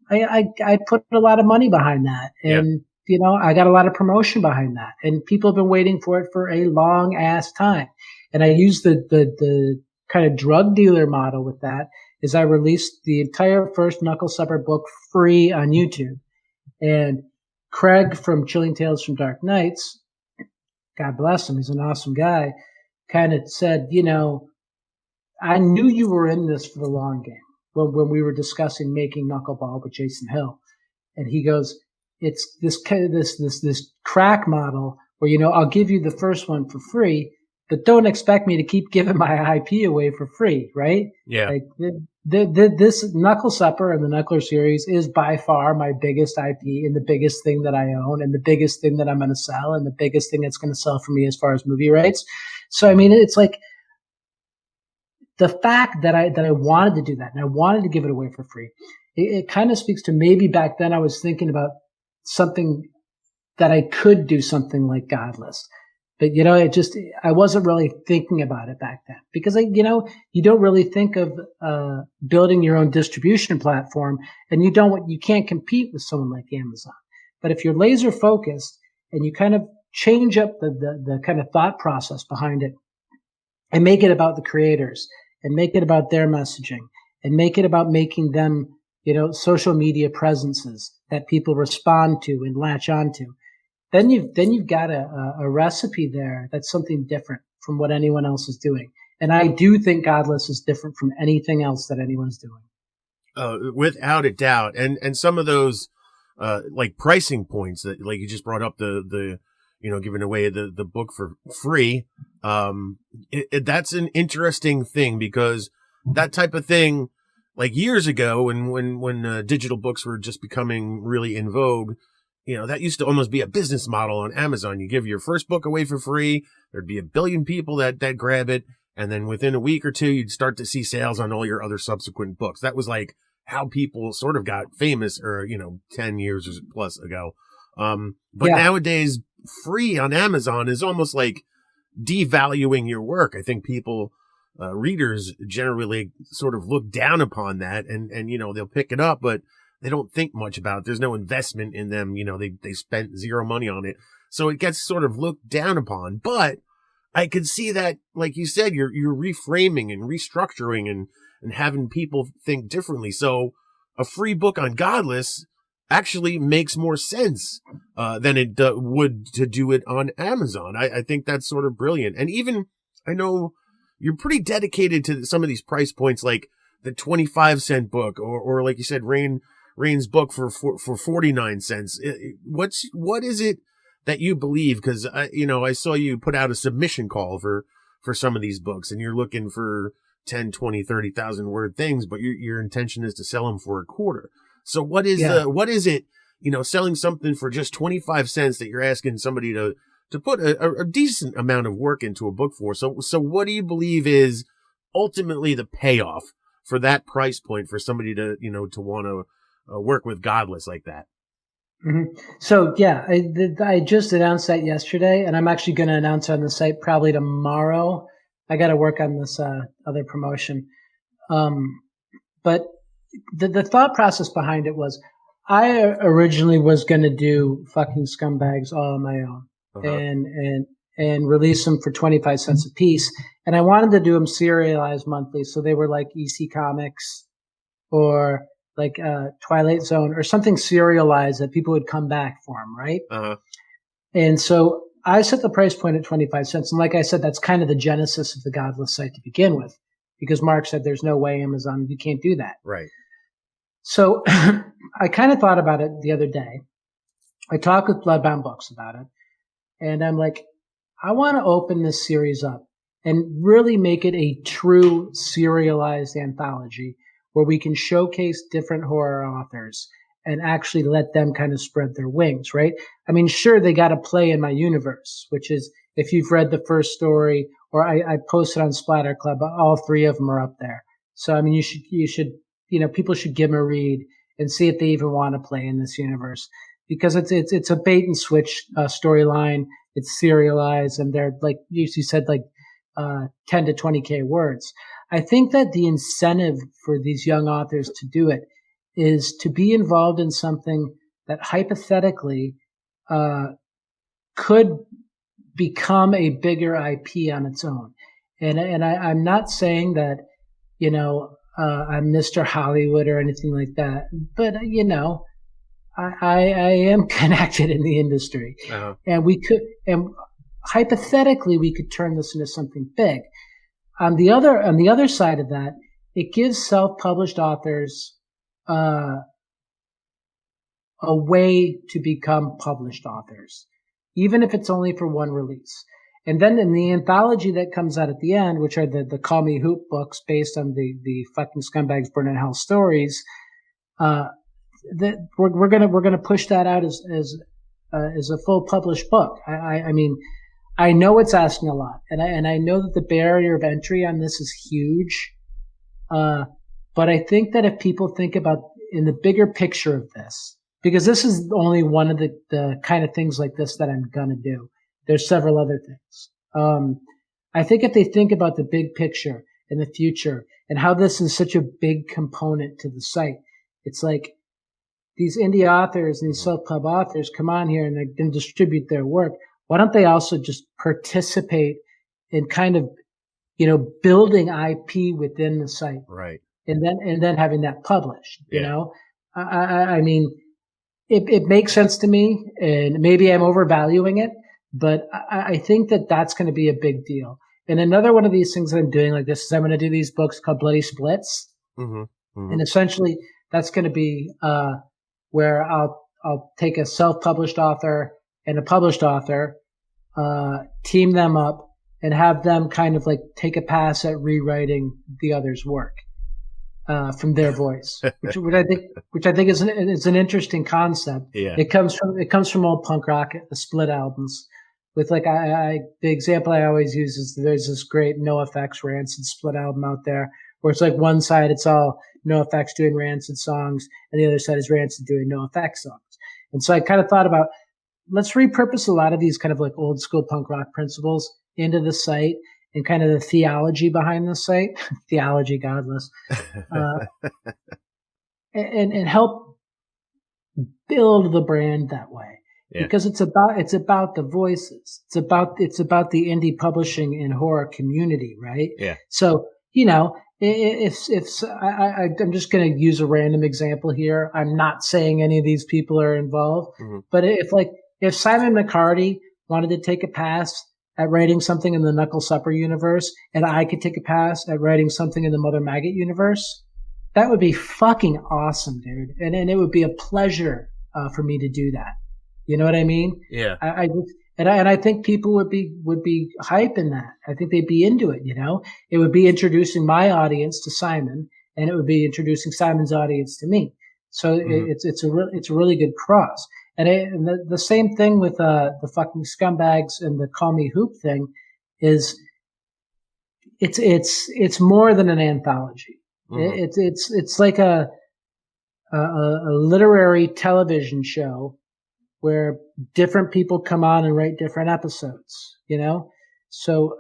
F: I put a lot of money behind that, and I got a lot of promotion behind that, and people have been waiting for it for a long ass time. And I use the kind of drug dealer model with that is I released the entire first Knuckle Supper book free on YouTube, and Craig from Chilling Tales from Dark Nights, God bless him, he's an awesome guy, kind of said, I knew you were in this for the long game when we were discussing making Knuckleball with Jason Hill. And he goes, it's this crack model where, I'll give you the first one for free, but don't expect me to keep giving my IP away for free, right? Yeah. Like this Knuckle Supper and the Knuckler series is by far my biggest IP and the biggest thing that I own and the biggest thing that I'm going to sell and the biggest thing that's going to sell for me as far as movie rights. So, I mean, it's like the fact that I wanted to do that and I wanted to give it away for free. It kind of speaks to maybe back then I was thinking about something that I could do something like Godless. But, I wasn't really thinking about it back then because, you don't really think of building your own distribution platform and you can't compete with someone like Amazon. But if you're laser focused and you kind of change up the kind of thought process behind it and make it about the creators and make it about their messaging and make it about making them, social media presences that people respond to and latch onto. Then you've got a recipe there that's something different from what anyone else is doing. And I do think Godless is different from anything else that anyone's doing.
E: Without a doubt. And some of those, like pricing points that, like you just brought up the giving away the book for free. That's an interesting thing because that type of thing, like years ago when digital books were just becoming really in vogue, that used to almost be a business model on Amazon. You give your first book away for free. There'd be 1 billion people that grab it. And then within a week or two, you'd start to see sales on all your other subsequent books. That was like how people sort of got famous, or 10 years or plus ago. But nowadays, free on Amazon is almost like devaluing your work. I think people, readers generally sort of look down upon that, and they'll pick it up, but they don't think much about it. There's no investment in them. They spent zero money on it. So it gets sort of looked down upon. But I could see that, like you said, you're reframing and restructuring and having people think differently. So a free book on Godless actually makes more sense than it would to do it on Amazon. I think that's sort of brilliant. And even, I know you're pretty dedicated to some of these price points, like the 25-cent book, or like you said, Rain's book for 49 cents. What is it that you believe? Because I saw you put out a submission call for some of these books, and you're looking for 10, 20, 30,000 word things, but your intention is to sell them for a quarter. So what is it, selling something for just 25 cents that you're asking somebody to put a decent amount of work into a book for? So what do you believe is ultimately the payoff for that price point for somebody to want to work with Godless like that?
F: Mm-hmm. So yeah, I just announced that yesterday, and I'm actually going to announce it on the site probably tomorrow. I got to work on this other promotion. But the thought process behind it was, I originally was going to do fucking Scumbags all on my own, and release them for 25 cents a piece. And I wanted to do them serialized monthly, so they were like EC Comics or like Twilight Zone or something serialized that people would come back for them, right? And so I set the price point at 25 cents. And like I said, that's kind of the genesis of the Godless site to begin with, because Mark said there's no way Amazon, you can't do that.
E: Right.
F: So I kind of thought about it the other day. I talked with Bloodbound Books about it, and I'm like, I want to open this series up and really make it a true serialized anthology where we can showcase different horror authors and actually let them kind of spread their wings, right? I mean, sure, they got to play in my universe, which is, if you've read the first story, or I posted on Splatter Club, all three of them are up there. So, I mean, you should, people should give them a read and see if they even want to play in this universe, because it's a bait and switch storyline. It's serialized, and they're, like you said, like 10 to 20K words. I think that the incentive for these young authors to do it is to be involved in something that hypothetically could become a bigger IP on its own. And I'm not saying that, I'm Mr. Hollywood or anything like that, but, I am connected in the industry. And hypothetically, we could turn this into something big. On the other side of that, it gives self-published authors a way to become published authors, even if it's only for one release. And then in the anthology that comes out at the end, which are the Call Me Hoop books based on the fucking Scumbags Burn in Hell stories, we're gonna push that out as a full published book. I mean, I know it's asking a lot, and I know that the barrier of entry on this is huge. But I think that if people think about in the bigger picture of this, because this is only one of the kind of things like this that I'm gonna do. There's several other things. I think if they think about the big picture in the future and how this is such a big component to the site, it's like these indie authors and these self-pub authors come on here and they can distribute their work. Why don't they also just participate in kind of, building IP within the site,
E: right?
F: And then having that published. I mean, it makes sense to me, and maybe I'm overvaluing it, but I think that that's going to be a big deal. And another one of these things that I'm doing like this is I'm going to do these books called Bloody Splits, and essentially that's going to be where I'll take a self-published author and a published author, team them up, and have them kind of like take a pass at rewriting the other's work from their voice, which I think is an interesting concept.
E: Yeah.
F: It comes from old punk rock, the Split albums. With like the example I always use is there's this great NoFX Rancid Split album out there where it's like one side, it's all No Effects doing Rancid songs, and the other side is Rancid doing No Effects songs. And so I kind of thought about, let's repurpose a lot of these kind of like old school punk rock principles into the site and kind of the theology behind the site, theology, Godless, and help build the brand that way. Yeah. Because it's about the voices. It's about the indie publishing and horror community, right?
E: Yeah.
F: So, if I'm just going to use a random example here. I'm not saying any of these people are involved, but if Simon McCarty wanted to take a pass at writing something in the Knuckle Supper universe, and I could take a pass at writing something in the Mother Maggot universe, that would be fucking awesome, dude. And it would be a pleasure for me to do that. You know what I mean?
E: Yeah.
F: I think people would be hype in that. I think they'd be into it. It would be introducing my audience to Simon, and it would be introducing Simon's audience to me. So it's a really good cross. And the same thing with the fucking scumbags and the Call Me Hoop thing is it's more than an anthology. It's like a literary television show where different people come on and write different episodes, So,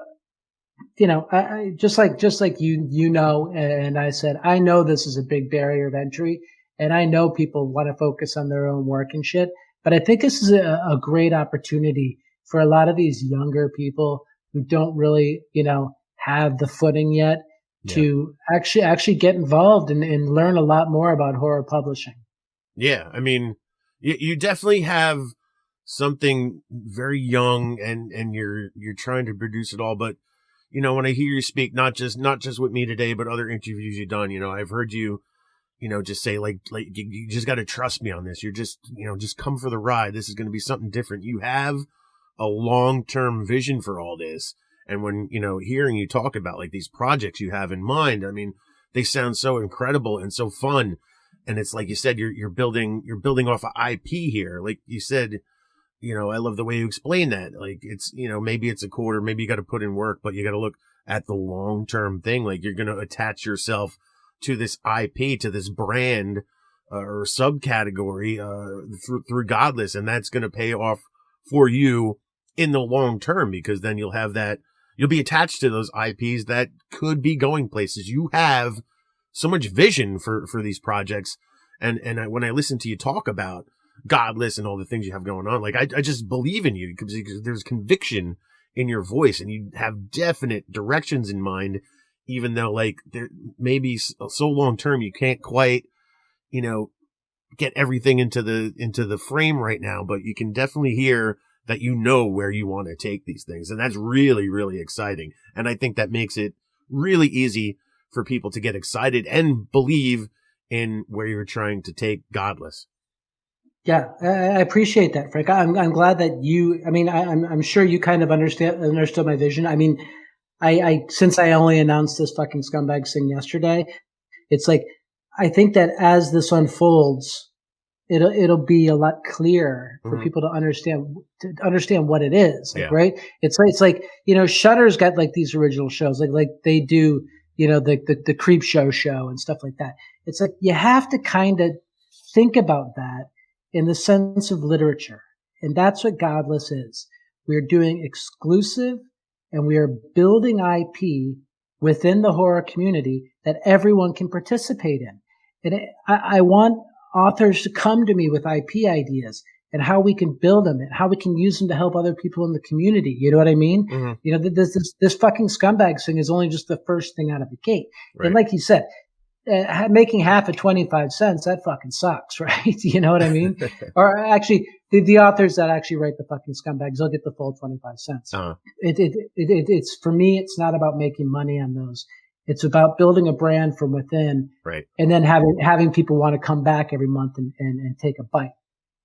F: I just like and I said, I know this is a big barrier of entry, and I know people want to focus on their own work and shit, but I think this is a great opportunity for a lot of these younger people who don't really, have the footing yet to actually get involved and learn a lot more about horror publishing.
E: Yeah. I mean, you definitely have something very young, and you're trying to produce it all. But when I hear you speak, not just with me today, but other interviews you've done, I've heard you, just say like you just got to trust me on this. You're just just come for the ride. This is going to be something different. You have a long-term vision for all this, and when hearing you talk about like these projects you have in mind, I mean, they sound so incredible and so fun. And it's like you said, you're building off of IP here. Like you said, I love the way you explain that. Like it's, maybe it's a quarter, maybe you got to put in work, but you got to look at the long-term thing. Like you're going to attach yourself to this IP, to this brand or subcategory through Godless. And that's going to pay off for you in the long term, because then you'll be attached to those IPs that could be going places. You have so much vision for these projects. And when I listen to you talk about Godless and all the things you have going on, like I just believe in you because there's conviction in your voice, and you have definite directions in mind, even though like there maybe so long term you can't quite, get everything into the frame right now, but you can definitely hear that where you want to take these things. And that's really, really exciting. And I think that makes it really easy for people to get excited and believe in where you're trying to take Godless.
F: Yeah, I appreciate that, Frank. I'm glad that I'm sure you kind of understood my vision. I mean, since I only announced this fucking scumbag thing yesterday, it's like, I think that as this unfolds, it'll be a lot clearer for people to understand what it is. Like, right? It's like, Shudder's got like these original shows, like they do, the Creep Show and stuff like that. It's like, you have to kind of think about that in the sense of literature. And that's what Godless is. We're doing exclusive, and we are building IP within the horror community that everyone can participate in. And I want authors to come to me with IP ideas and how we can build them and how we can use them to help other people in the community. You know what I mean? This fucking scumbag thing is only just the first thing out of the gate. Right. And like you said, making half at 25 cents, that fucking sucks, right? You know what I mean? Or actually, the authors that actually write the fucking scumbags, they'll get the full 25 cents. It's for me, it's not about making money on those. It's about building a brand from within,
E: right? And
F: then having people want to come back every month and take a bite.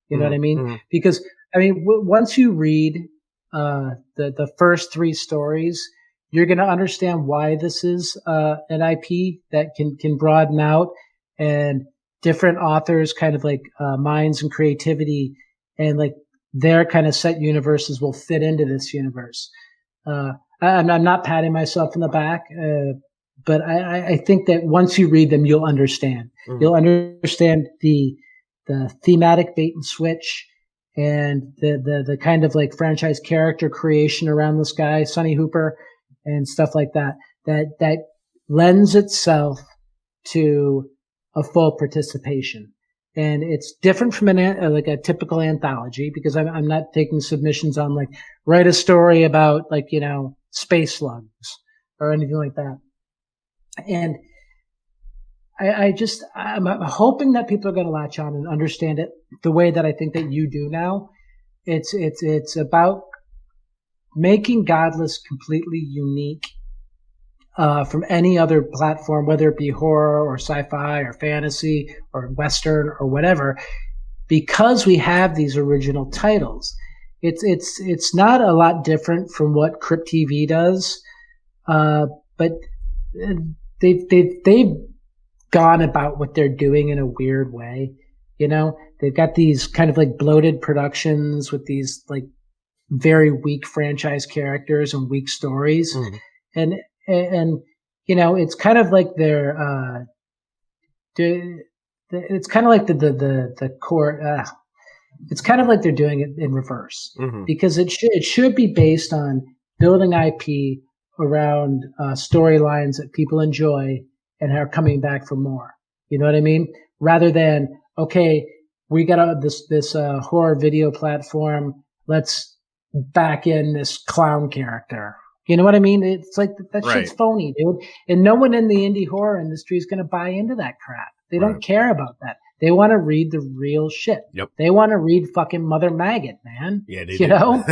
F: You know what I mean? Because once you read the first 3 stories, you're going to understand why this is an IP that can broaden out, and different authors kind of like minds and creativity and like their kind of set universes will fit into this universe. I'm not patting myself in the back, but I think that once you read them, you'll understand.
E: Mm-hmm.
F: You'll understand the thematic bait and switch and the kind of like franchise character creation around this guy, Sonny Hooper, and stuff like that. That lends itself to a full participation. And it's different from like a typical anthology, because I'm not taking submissions on like write a story about like, space slugs or anything like that. And I'm hoping that people are going to latch on and understand it the way that I think that you do now. It's about making Godless completely unique from any other platform, whether it be horror or sci-fi or fantasy or Western or whatever, because we have these original titles. It's not a lot different from what Crypt TV does, but they've gone about what they're doing in a weird way. They've got these kind of like bloated productions with these like very weak franchise characters and weak stories.
E: Mm-hmm.
F: And it's kind of like they're it's kind of like the core, it's kind of like they're doing it in reverse,
E: mm-hmm.
F: because it should be based on building IP around storylines that people enjoy and are coming back for more. You know what I mean? Rather than, okay, we got this horror video platform, let's back in this clown character. You know what I mean? It's like that
E: right.
F: Shit's phony, dude. And no one in the indie horror industry is going to buy into that crap. They don't care about that. They want to read the real shit.
E: Yep.
F: They want to read fucking Mother Maggot, man.
E: Yeah, they
F: do.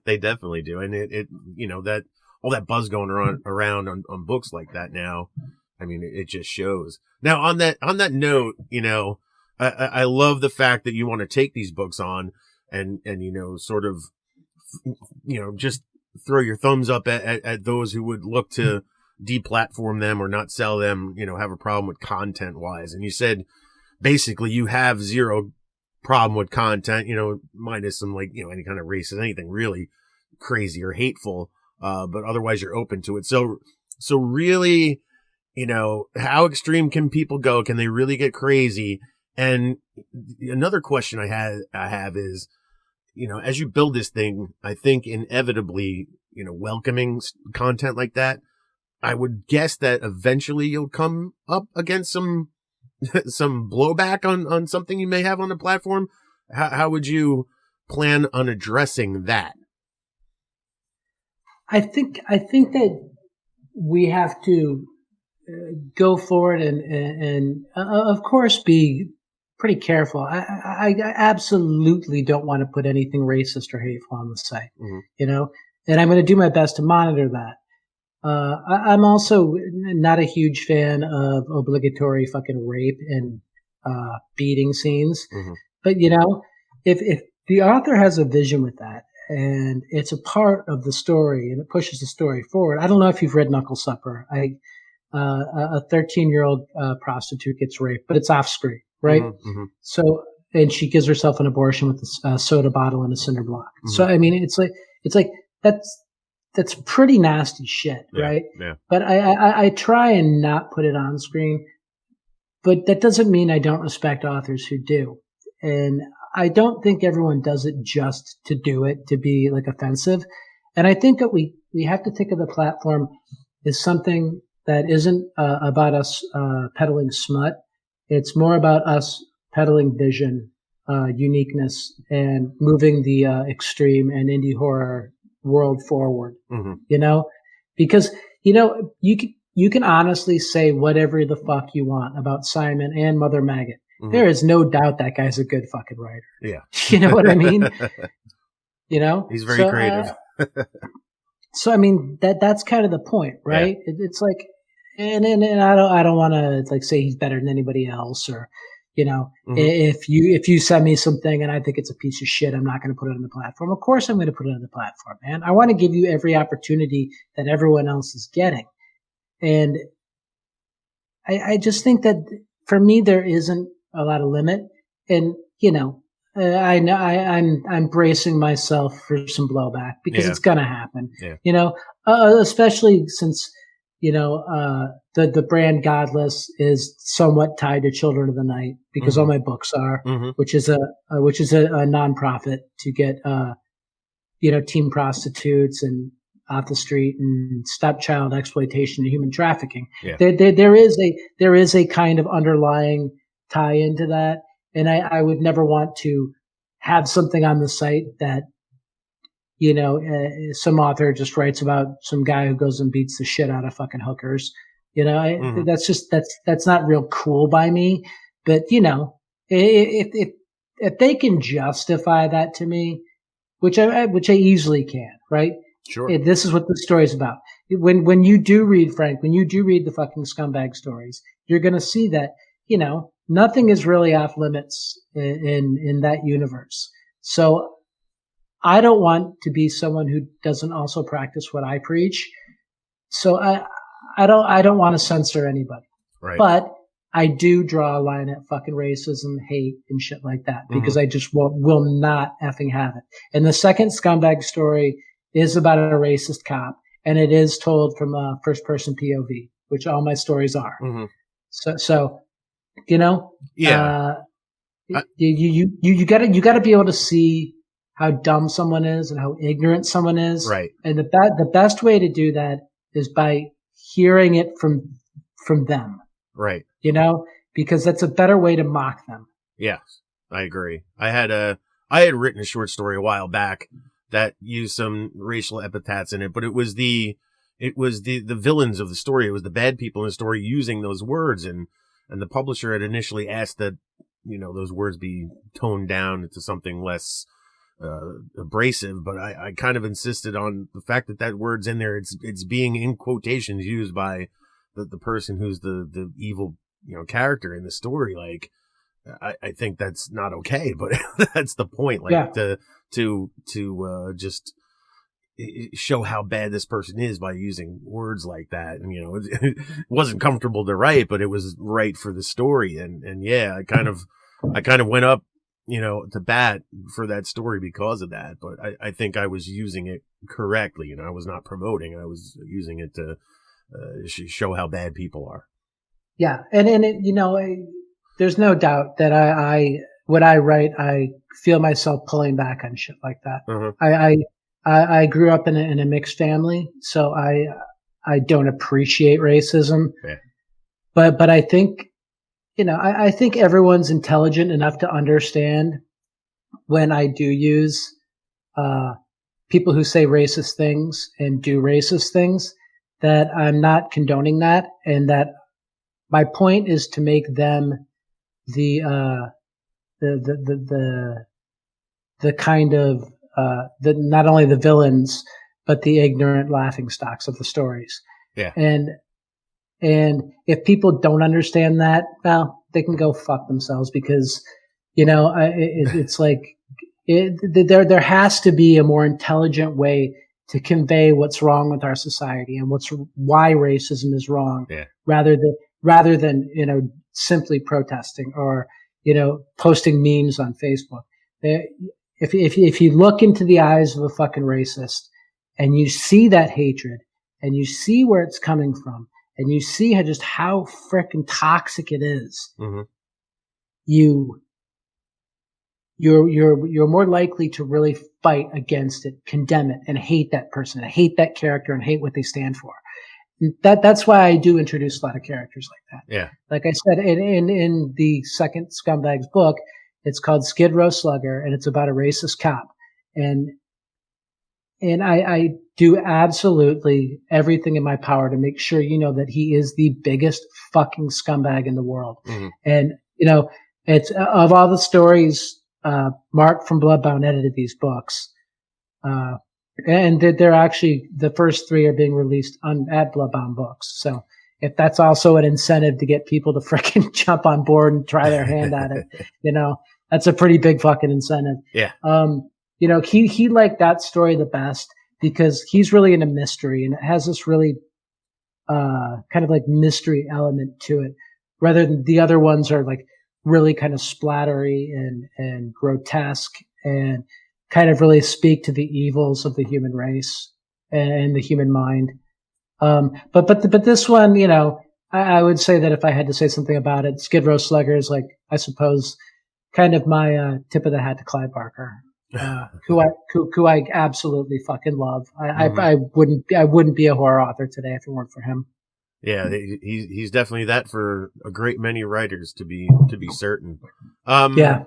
E: They definitely do. And it that all that buzz going around on books like that now, I mean, it just shows. Now on that note, I love the fact that you want to take these books on and sort of, just throw your thumbs up at those who would look to deplatform them or not sell them, have a problem with content wise. And you said basically you have zero problem with content, minus some like, any kind of racist, anything really crazy or hateful. But otherwise you're open to it. So really, how extreme can people go? Can they really get crazy? And another question I have is, as you build this thing, I think inevitably, welcoming content like that, I would guess that eventually you'll come up against some blowback on something you may have on the platform. How would you plan on addressing that?
F: I think that we have to go forward and of course be pretty careful. I absolutely don't want to put anything racist or hateful on the site,
E: mm-hmm.
F: And I'm going to do my best to monitor that. I'm also not a huge fan of obligatory fucking rape and beating scenes.
E: Mm-hmm.
F: But, if the author has a vision with that and it's a part of the story and it pushes the story forward. I don't know if you've read Knuckle Supper. A 13-year-old prostitute gets raped, but it's off screen, right?
E: Mm-hmm.
F: So, and she gives herself an abortion with a soda bottle and a cinder block. Mm-hmm. So, I mean, it's like that's pretty nasty shit, right?
E: Yeah.
F: But I try and not put it on screen, but that doesn't mean I don't respect authors who do. And I don't think everyone does it just to do it, to be like offensive. And I think that we have to think of the platform as something that isn't about us peddling smut. It's more about us peddling vision, uniqueness, and moving the extreme and indie horror world forward.
E: Mm-hmm.
F: Because you can honestly say whatever the fuck you want about Simon and Mother Maggot. Mm-hmm. There is no doubt that guy's a good fucking writer.
E: Yeah.
F: You know what I mean?
E: He's very creative.
F: So I mean that's kind of the point, right? Yeah. It's like, and I don't want to like say he's better than anybody else, or mm-hmm. if you send me something and I think it's a piece of shit, I'm not going to put it on the platform. Of course I'm going to put it on the platform, man. I want to give you every opportunity that everyone else is getting. And I just think that for me, there isn't a lot of limit. And, I know I'm bracing myself for some blowback because it's going to happen, especially since, the brand Godless is somewhat tied to Children of the Night because all my books are, which is a nonprofit to get, teen prostitutes and off the street and stop child exploitation and human trafficking.
E: Yeah.
F: There is a kind of underlying tie into that. And I would never want to have something on the site that, some author just writes about some guy who goes and beats the shit out of fucking hookers. That's not real cool by me. But, if they can justify that to me, which I easily can, right?
E: Sure.
F: This is what the story's about. When you do read, Frank, when you do read the fucking scumbag stories, you're going to see that, nothing is really off limits in that universe. So I don't want to be someone who doesn't also practice what I preach. So I don't want to censor anybody.
E: Right.
F: But I do draw a line at fucking racism, hate, and shit like that because I just will not effing have it. And the second scumbag story is about a racist cop, and it is told from a first-person POV, which all my stories are. So
E: Yeah.
F: You gotta be able to see how dumb someone is and how ignorant someone is.
E: Right.
F: And the best way to do that is by hearing it from them.
E: Right.
F: Because that's a better way to mock them.
E: Yes, I agree. I had written a short story a while back that used some racial epithets in it, but it was the villains of the story. It was the bad people in the story using those words, and the publisher had initially asked that, those words be toned down into something less abrasive, but I kind of insisted on the fact that word's in there. It's being in quotations used by the person who's the evil, character in the story. Like, I think that's not okay, but that's the point. Like, to just show how bad this person is by using words like that. And, it wasn't comfortable to write, but it was right for the story. And yeah, I kind of went up, to bat for that story because of that. But I think I was using it correctly. I was not promoting. I was using it to show how bad people are. Yeah.
F: And it, there's no doubt that when I write, I feel myself pulling back on shit like that. I grew up in a mixed family, so I don't appreciate racism.
E: Yeah.
F: But I think, I think everyone's intelligent enough to understand when I do use people who say racist things and do racist things, that I'm not condoning that, and that my point is to make them the kind of not only the villains, but the ignorant laughingstocks of the stories.
E: Yeah.
F: And if people don't understand that, well, they can go fuck themselves, because, it's like, there has to be a more intelligent way to convey what's wrong with our society and why racism is wrong, rather than, simply protesting or, posting memes on Facebook. If you look into the eyes of a fucking racist and you see that hatred and you see where it's coming from and you see how frickin' toxic it is, you're more likely to really fight against it, condemn it, and hate that person, and hate that character, and hate what they stand for. That's why I do introduce a lot of characters like that.
E: Yeah.
F: Like I said, in the second Scumbags book, it's called Skid Row Slugger, and it's about a racist cop. And I do absolutely everything in my power to make sure that he is the biggest fucking scumbag in the world. And, it's of all the stories, Mark from Bloodbound edited these books. And they're actually, the first 3 are being released at Bloodbound Books. So if that's also an incentive to get people to freaking jump on board and try their hand at it, that's a pretty big fucking incentive.
E: Yeah.
F: He liked that story the best because he's really into mystery, and it has this really, kind of like mystery element to it, rather than the other ones are like really kind of splattery and grotesque and kind of really speak to the evils of the human race and the human mind. But this one, you know, I would say that if I had to say something about it, Skid Row Slugger is like, I suppose, kind of my tip of the hat to Clive Barker, who I absolutely fucking love. I wouldn't be a horror author today if it weren't for him.
E: Yeah, he's definitely that for a great many writers, to be certain.
F: Yeah.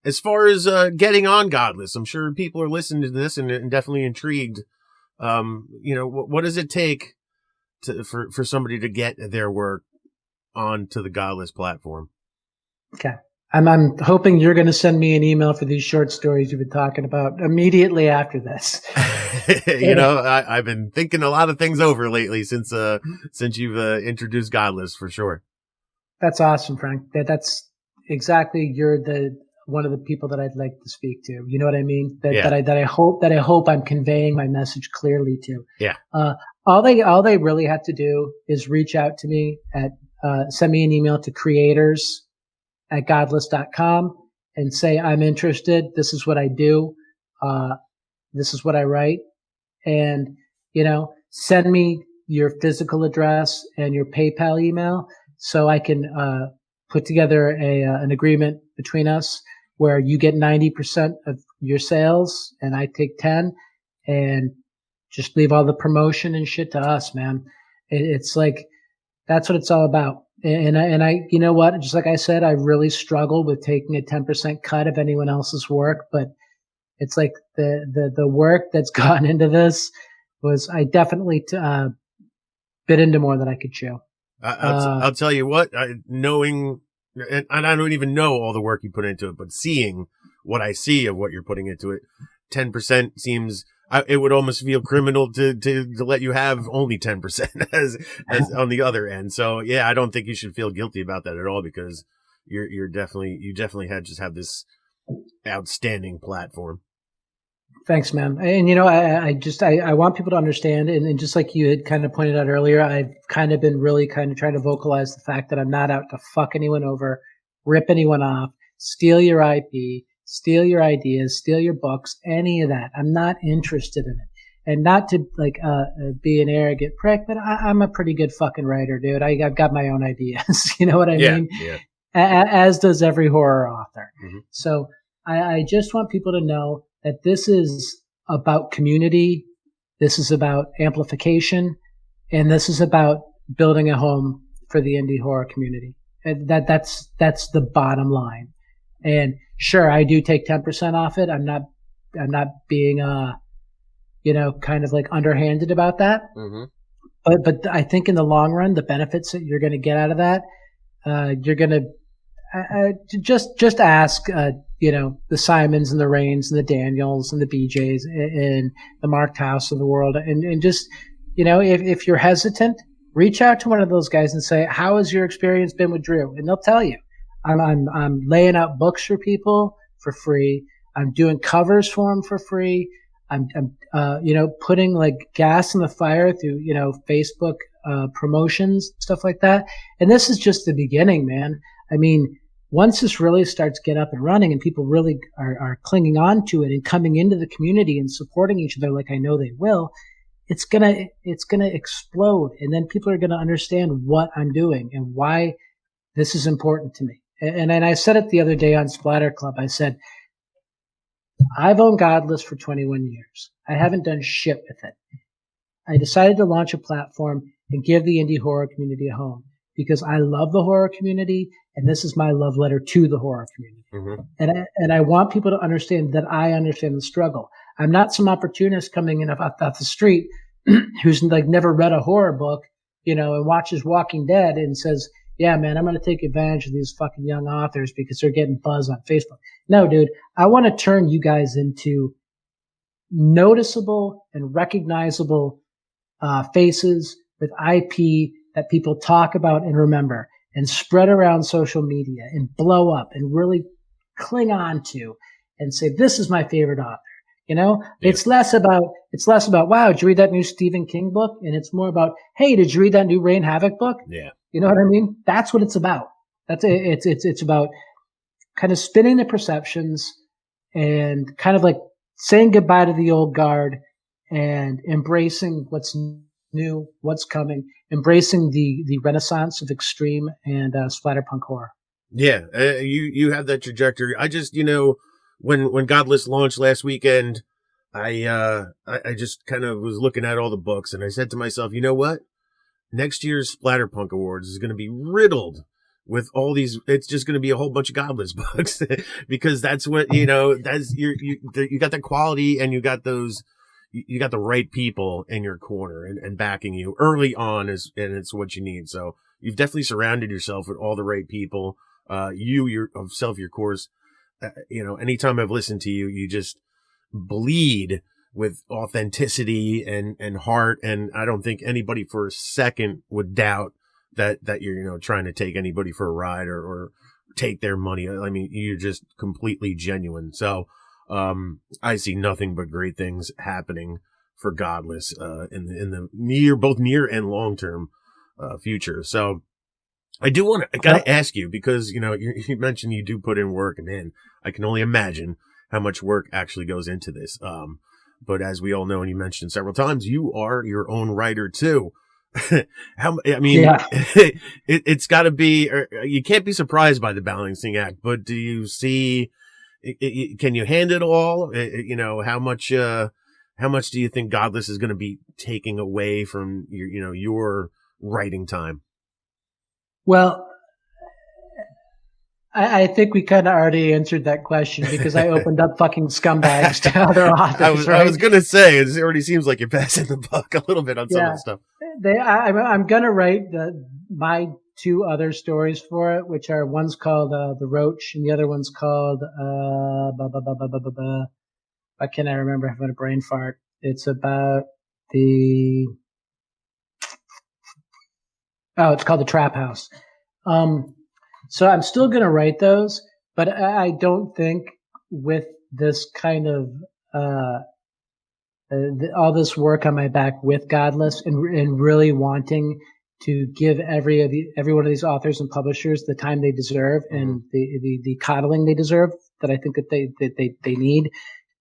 E: As far as getting on Godless, I'm sure people are listening to this and definitely intrigued. You know, what does it take for somebody to get their work onto the Godless platform?
F: Okay. I'm hoping you're going to send me an email for these short stories you've been talking about immediately after this.
E: You know, I've been thinking a lot of things over lately since you've introduced Godless, for sure.
F: That's awesome, Frank. That's exactly, you're one of the people that I'd like to speak to. You know what I mean? That I hope I'm conveying my message clearly to.
E: Yeah.
F: All they really have to do is reach out to me send me an email to creators@godless.com and say, I'm interested. This is what I do. This is what I write. And, you know, send me your physical address and your PayPal email so I can put together an agreement between us where you get 90% of your sales and I take 10, and just leave all the promotion and shit to us, man. It's like, that's what it's all about. And I, you know what? Just like I said, I really struggle with taking a 10% cut of anyone else's work, but it's like the work that's gone into this I definitely bit into more than I could chew.
E: I'll tell you what, knowing, and I don't even know all the work you put into it, but seeing what I see of what you're putting into it, 10% seems, it would almost feel criminal to let you have only 10% as on the other end. So yeah, I don't think you should feel guilty about that at all, because you definitely have this outstanding platform.
F: Thanks, man. And you know, I want people to understand, and just like you had kind of pointed out earlier, I've kind of been really kind of trying to vocalize the fact that I'm not out to fuck anyone over, rip anyone off, steal your IP, steal your ideas, steal your books, any of that. I'm not interested in it. And not to be an arrogant prick, but I'm a pretty good fucking writer, dude. I've got my own ideas. You know what I mean?
E: Yeah.
F: As does every horror author.
E: Mm-hmm.
F: So I just want people to know that this is about community. This is about amplification, and this is about building a home for the indie horror community. And that's the bottom line. And sure, I do take 10% off it. I'm not being, you know, kind of like underhanded about that.
E: Mm-hmm.
F: But I think in the long run, the benefits that you're going to get out of that, you're going to, just ask, you know, the Simons and the Rains and the Daniels and the BJs and the Mark House of the world. And just, you know, if you're hesitant, reach out to one of those guys and say, how has your experience been with Drew? And they'll tell you. I'm laying out books for people for free. I'm doing covers for them for free. I'm you know, putting like gas in the fire through, you know, Facebook, promotions, stuff like that. And this is just the beginning, man. I mean, once this really starts to get up and running and people really are clinging on to it and coming into the community and supporting each other like I know they will, it's gonna explode. And then people are gonna understand what I'm doing and why this is important to me. And I said it the other day on Splatter Club. I said, I've owned Godless for 21 years. I haven't done shit with it. I decided to launch a platform and give the indie horror community a home because I love the horror community, and this is my love letter to the horror community. Mm-hmm. And I want people to understand that I understand the struggle. I'm not some opportunist coming in off the street who's like never read a horror book, you know, and watches Walking Dead and says, yeah, man, I'm going to take advantage of these fucking young authors because they're getting buzz on Facebook. No, dude, I want to turn you guys into noticeable and recognizable faces with IP that people talk about and remember and spread around social media and blow up and really cling on to and say, this is my favorite author. You know, yeah. It's less about, wow, did you read that new Stephen King book? And it's more about, hey, did you read that new Rain Havoc book?
E: Yeah.
F: You know what I mean? That's what it's about. It's about kind of spinning the perceptions and kind of like saying goodbye to the old guard and embracing what's new, what's coming, embracing the renaissance of extreme and splatterpunk horror.
E: Yeah, you have that trajectory. I just, when Godless launched last weekend, I just kind of was looking at all the books, and I said to myself, you know what? Next year's Splatterpunk Awards is going to be riddled with all these. It's just going to be a whole bunch of Godless books because that's what that's you got the quality, and you got those. You got the right people in your corner and backing you early on, and it's what you need. So you've definitely surrounded yourself with all the right people. Your course, anytime I've listened to you, you just bleed with authenticity and heart. And I don't think anybody for a second would doubt that you're, trying to take anybody for a ride or take their money. I mean, you're just completely genuine. So, I see nothing but great things happening for Godless, in the both near and long term, future. So I gotta ask you, because, you mentioned you do put in work, and man, I can only imagine how much work actually goes into this. But as we all know, and you mentioned several times, you are your own writer too. It's gotta be, you can't be surprised by the balancing act, but do you see, can you hand it all? How much do you think Godless is going to be taking away from your writing time?
F: Well, I think we kind of already answered that question because I opened up fucking scumbags to other authors.
E: I was going to say, it already seems like you're passing the buck a little bit on some of the stuff.
F: I'm going to write my two other stories for it, which are, one's called The Roach, and the other one's called why can't I remember? I'm having a brain fart. It's about it's called The Trap House. So I'm still going to write those, but I don't think with this kind of all this work on my back with Godless and really wanting to give every one of these authors and publishers the time they deserve and the coddling they deserve, that I think that they need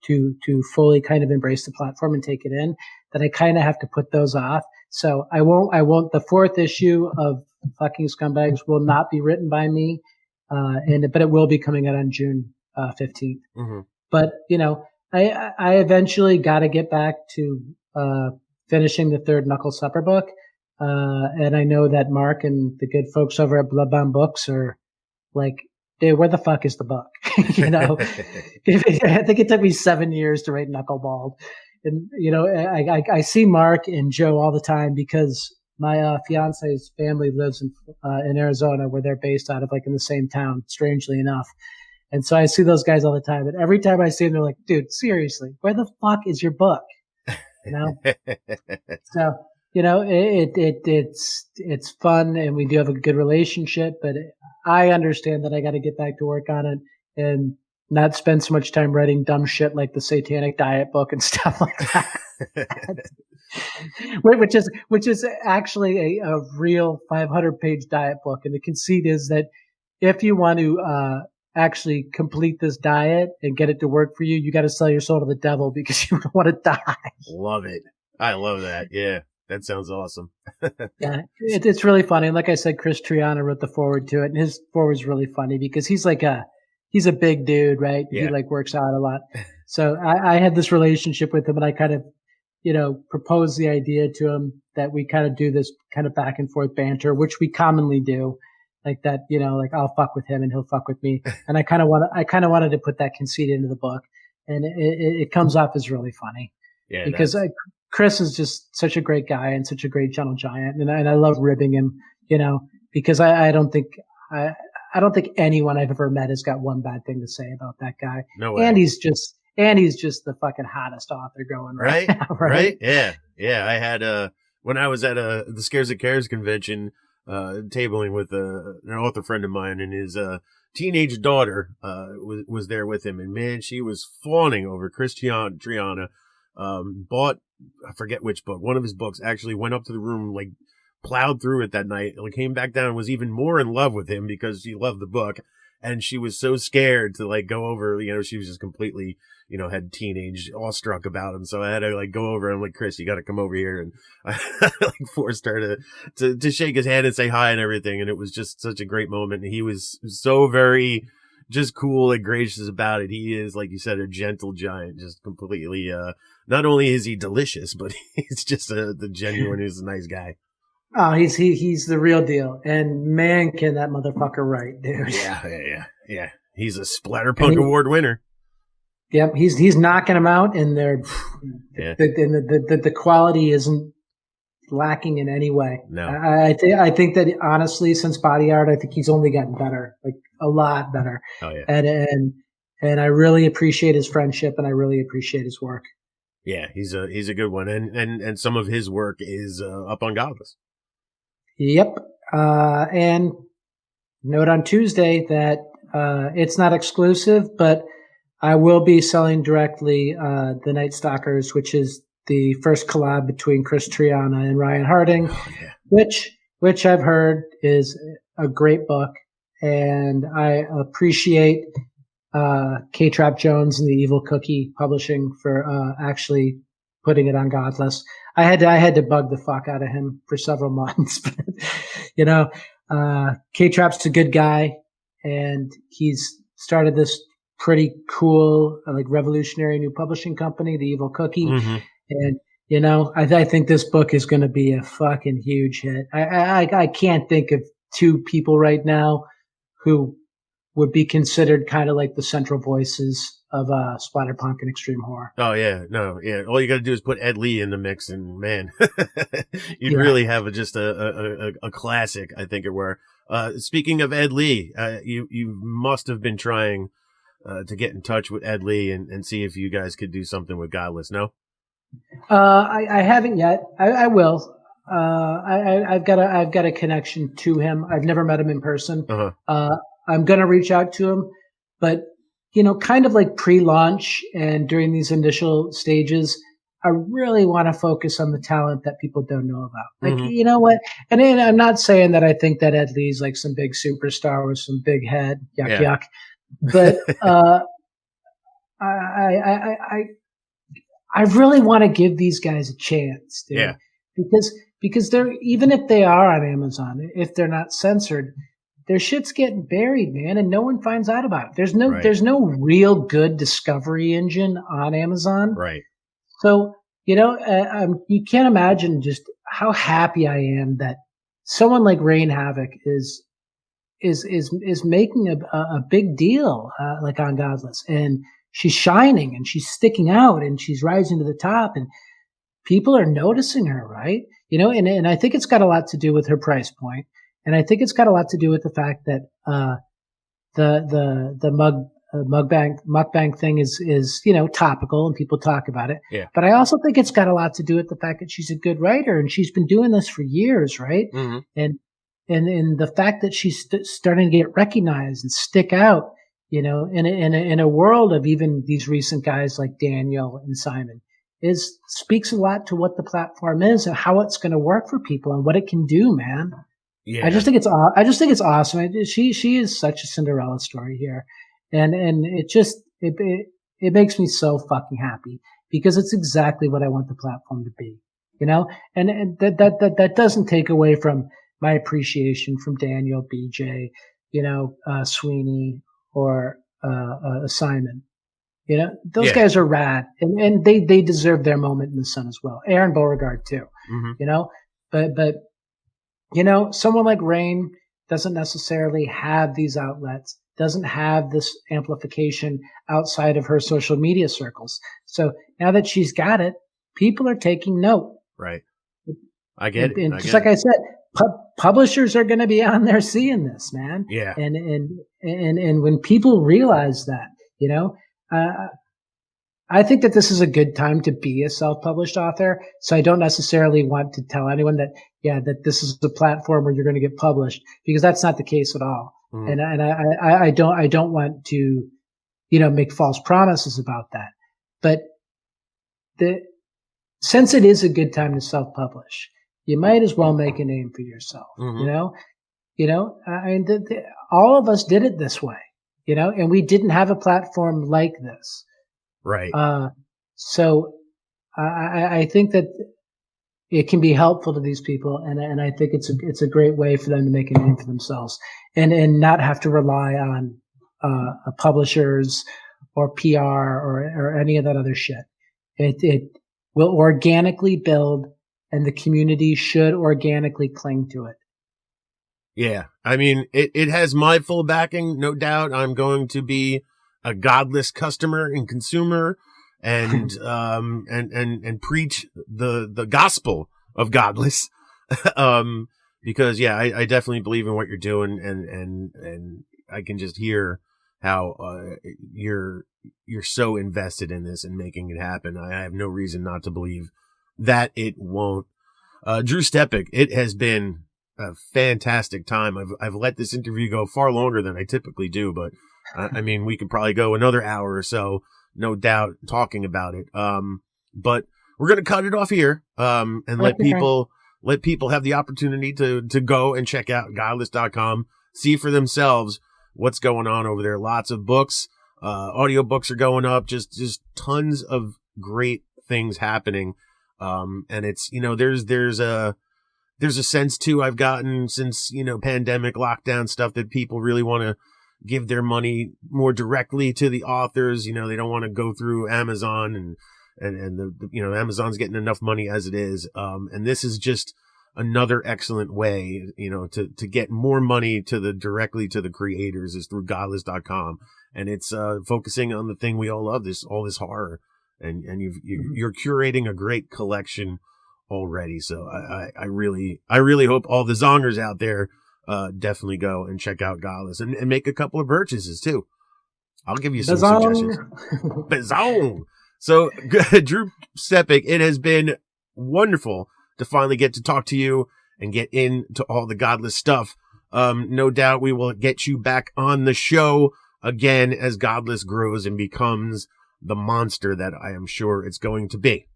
F: to fully kind of embrace the platform and take it in, that I kind of have to put those off. So I won't, the fourth issue of Fucking Scumbags will not be written by me, but it will be coming out on June 15th. Mm-hmm. But, I eventually got to get back to finishing the third Knuckle Supper book. And I know that Mark and the good folks over at Bloodbound Books are like, dude, where the fuck is the book? I think it took me 7 years to write Knuckleballed. And, I see Mark and Joe all the time because my fiance's family lives in Arizona, where they're based out of, like, in the same town, strangely enough. And so I see those guys all the time. And every time I see them, they're like, dude, seriously, where the fuck is your book? So, it's fun, and we do have a good relationship, but I understand that I got to get back to work on it and not spend so much time writing dumb shit like the Satanic Diet book and stuff like that. which is actually a real 500-page diet book. And the conceit is that if you want to actually complete this diet and get it to work for you, you got to sell your soul to the devil because you don't want to die.
E: Love it. I love that. Yeah. That sounds awesome.
F: It's really funny. And like I said, Chris Triana wrote the forward to it, and his forward's really funny because he's a big dude, right? Yeah. He works out a lot. So I had this relationship with him, and I kind of, proposed the idea to him that we kind of do this kind of back and forth banter, which we commonly do, like that, I'll fuck with him and he'll fuck with me. And I kind of wanted to put that conceit into the book, and it comes off as really funny. Yeah, because Chris is just such a great guy and such a great gentle giant, and I love ribbing him, because I don't think anyone I've ever met has got one bad thing to say about that guy.
E: No way.
F: And he's just the fucking hottest author going right now, right?
E: Yeah. I had when I was at the Scares That Cares convention, tabling with an author friend of mine, and his teenage daughter was there with him, and man, she was fawning over Chris Triana. Bought, I forget which book, one of his books, actually went up to the room, plowed through it that night, came back down and was even more in love with him because she loved the book. and she was so scared to like go over, she was just completely, had teenage awestruck about him. So I had to like go over and I'm like, Chris, you got to come over here. And I like forced her to shake his hand and say hi and everything. And it was just such a great moment. And he was so very just cool and gracious about it. He is, like you said, a gentle giant, just completely, not only is he delicious, but he's just the genuine, he's a nice guy.
F: Oh, he's the real deal. And man, can that motherfucker write, dude.
E: Yeah. He's a Splatterpunk Award winner.
F: Yep, he's knocking them out, and the quality isn't lacking in any way.
E: No,
F: I think that honestly, since Body Art, I think he's only gotten better, like a lot better.
E: Oh yeah,
F: and I really appreciate his friendship, and I really appreciate his work.
E: Yeah, he's a good one, and some of his work is up on Godless.
F: Yep, and note on Tuesday that it's not exclusive, but I will be selling directly The Night Stalkers, which is the first collab between Chris Triana and Ryan Harding, which I've heard is a great book, and I appreciate K-Trap Jones and the Evil Cookie Publishing for actually putting it on Godless. I had to bug the fuck out of him for several months, but K-Trap's a good guy, and he's started this pretty cool, like revolutionary new publishing company, the Evil Cookie. Mm-hmm. And, I think this book is going to be a fucking huge hit. I can't think of two people right now who would be considered kind of like the central voices of Splatterpunk and extreme horror.
E: Oh yeah, no, yeah. All you got to do is put Ed Lee in the mix, and man, you'd really have just a classic. I think it were. Speaking of Ed Lee, you must have been trying to get in touch with Ed Lee and see if you guys could do something with Godless. No,
F: I haven't yet. I will. I've got a connection to him. I've never met him in person. Uh-huh. I'm gonna reach out to him, but kind of like pre-launch and during these initial stages, I really want to focus on the talent that people don't know about. Like, mm-hmm. You know what? And I'm not saying that I think that Ed Lee's like some big superstar with some big head, yuck. But I really want to give these guys a chance, dude.
E: Yeah.
F: Because they're, even if they are on Amazon, if they're not censored, their shit's getting buried, man, and no one finds out about it. There's no real good discovery engine on Amazon.
E: Right.
F: So, you can't imagine just how happy I am that someone like Rain Havoc is making a big deal, like on Godless, and she's shining and she's sticking out and she's rising to the top, and people are noticing her, right? And I think it's got a lot to do with her price point. And I think it's got a lot to do with the fact that the mukbang thing is topical and people talk about it.
E: Yeah.
F: But I also think it's got a lot to do with the fact that she's a good writer and she's been doing this for years, right?
E: Mm-hmm.
F: And the fact that she's starting to get recognized and stick out, in a world of even these recent guys like Daniel and Simon, speaks a lot to what the platform is and how it's going to work for people and what it can do, man.
E: Yeah.
F: I just think it's awesome. She is such a Cinderella story here, and it makes me so fucking happy because it's exactly what I want the platform to be, and that doesn't take away from my appreciation from Daniel, BJ, Sweeney, or Simon. Those guys are rad, and they deserve their moment in the sun as well. Aaron Beauregard too, but. Someone like Rain doesn't necessarily have these outlets, doesn't have this amplification outside of her social media circles. So now that she's got it, people are taking note.
E: Right. I get it.
F: And just like I said, publishers are going to be on there seeing this, man.
E: Yeah.
F: And when people realize that, I think that this is a good time to be a self-published author. So I don't necessarily want to tell anyone that this is the platform where you're going to get published, because that's not the case at all. Mm. And I don't want to, make false promises about that. But since it is a good time to self-publish, you might as well make a name for yourself. Mm-hmm. All of us did it this way. and we didn't have a platform like this.
E: Right.
F: So I think that it can be helpful to these people, and I think it's a great way for them to make a name for themselves, and not have to rely on publishers or PR or any of that other shit. It will organically build, and the community should organically cling to it.
E: Yeah, I mean, it has my full backing, no doubt. I'm going to be a Godless customer and consumer, and and preach the gospel of Godless, because I definitely believe in what you're doing, and I can just hear how you're so invested in this and making it happen. I have no reason not to believe that it won't. Drew Stepek, it has been a fantastic time. I've let this interview go far longer than I typically do, but I mean, we could probably go another hour or so, no doubt, talking about it. But we're going to cut it off here, and let people have the opportunity to go and check out Godless.com, see for themselves what's going on over there. Lots of books, audiobooks are going up, just tons of great things happening. And it's, there's a sense too I've gotten since, pandemic lockdown stuff, that people really want to give their money more directly to the authors. They don't want to go through Amazon and the Amazon's getting enough money as it is. And this is just another excellent way, to get more money directly to the creators, is through Godless.com. And it's, focusing on the thing we all love, all this horror, and you're curating a great collection already. So I really hope all the Zongers out there definitely go and check out Godless and make a couple of purchases too. I'll give you some suggestions. Bizzong. So Drew Stepek, it has been wonderful to finally get to talk to you and get into all the Godless stuff. No doubt we will get you back on the show again as Godless grows and becomes the monster that I am sure it's going to be.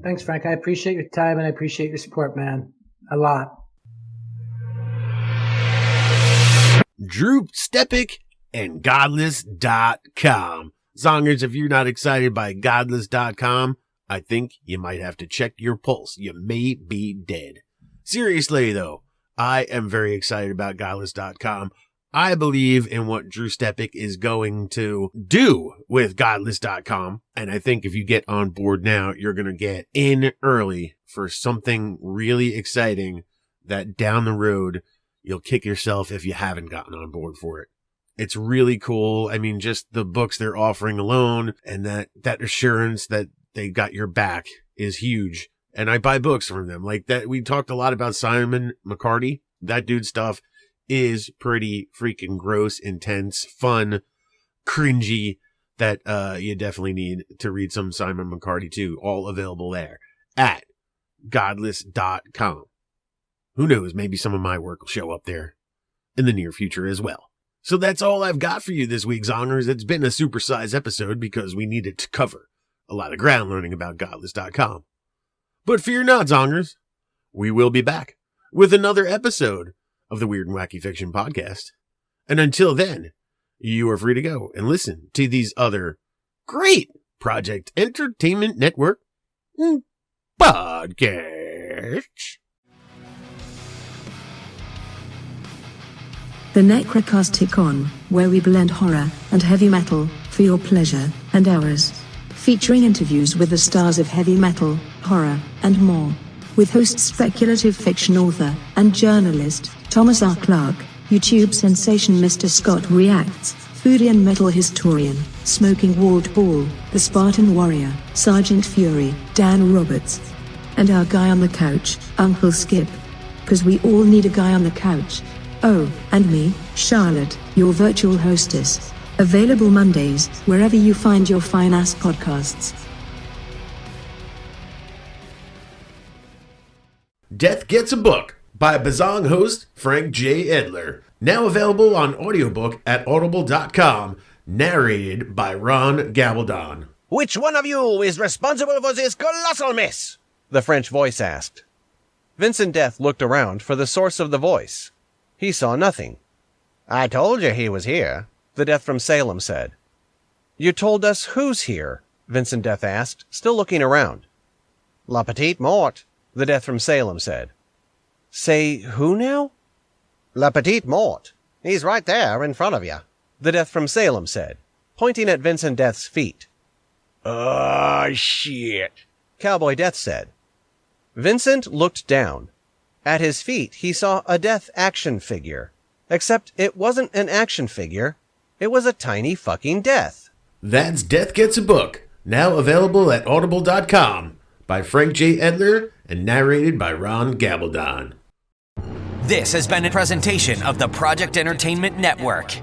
F: Thanks, Frank. I appreciate your time and I appreciate your support, man. A lot.
E: Drew Stepek and Godless.com. Zongers, if you're not excited by Godless.com, I think you might have to check your pulse. You may be dead. Seriously, though, I am very excited about Godless.com. I believe in what Drew Stepek is going to do with Godless.com. And I think if you get on board now, you're going to get in early for something really exciting that down the road, you'll kick yourself if you haven't gotten on board for it. It's really cool. I mean, just the books they're offering alone, and that assurance that they got your back is huge. And I buy books from them like that. We talked a lot about Simon McCarty. That dude's stuff is pretty freaking gross, intense, fun, cringy, that you definitely need to read some Simon McCarty too. All available there at Godless.com. Who knows, maybe some of my work will show up there in the near future as well. So that's all I've got for you this week, Zongers. It's been a supersized episode because we needed to cover a lot of ground learning about Godless.com. But fear not, Zongers. We will be back with another episode of the Weird and Wacky Fiction Podcast. And until then, you are free to go and listen to these other great Project Entertainment Network podcasts.
C: The Necrocasticon, where we blend horror and heavy metal for your pleasure and ours. Featuring interviews with the stars of heavy metal, horror, and more. With host speculative fiction author and journalist Thomas R. Clarke, YouTube sensation Mr. Scott Reacts, foodie and metal historian, Smoking Walt Ball, the Spartan Warrior, Sergeant Fury, Dan Roberts. And our guy on the couch, Uncle Skip. 'Cause we all need a guy on the couch. Oh, and me, Charlotte, your virtual hostess. Available Mondays, wherever you find your fine-ass podcasts.
E: Death Gets a Book by Bizzong host Frank J. Edler. Now available on audiobook at audible.com. Narrated by Ron Gabaldon.
G: "Which one of you is responsible for this colossal mess?" the French voice asked. Vincent Death looked around for the source of the voice. He saw nothing. "I told you he was here," the Death from Salem said. You told us who's here? Vincent Death asked, still looking around. La Petite Mort, the Death from Salem said. Say who now? La Petite Mort. He's right there in front of you, the Death from Salem said, pointing at Vincent Death's feet. Oh, shit, Cowboy Death said. Vincent looked down. At his feet, he saw a Death action figure. Except it wasn't an action figure. It was a tiny fucking Death.
E: That's Death Gets a Book, now available at audible.com, by Frank J. Edler and narrated by Ron Gabaldon.
A: This has been a presentation of the Project Entertainment Network.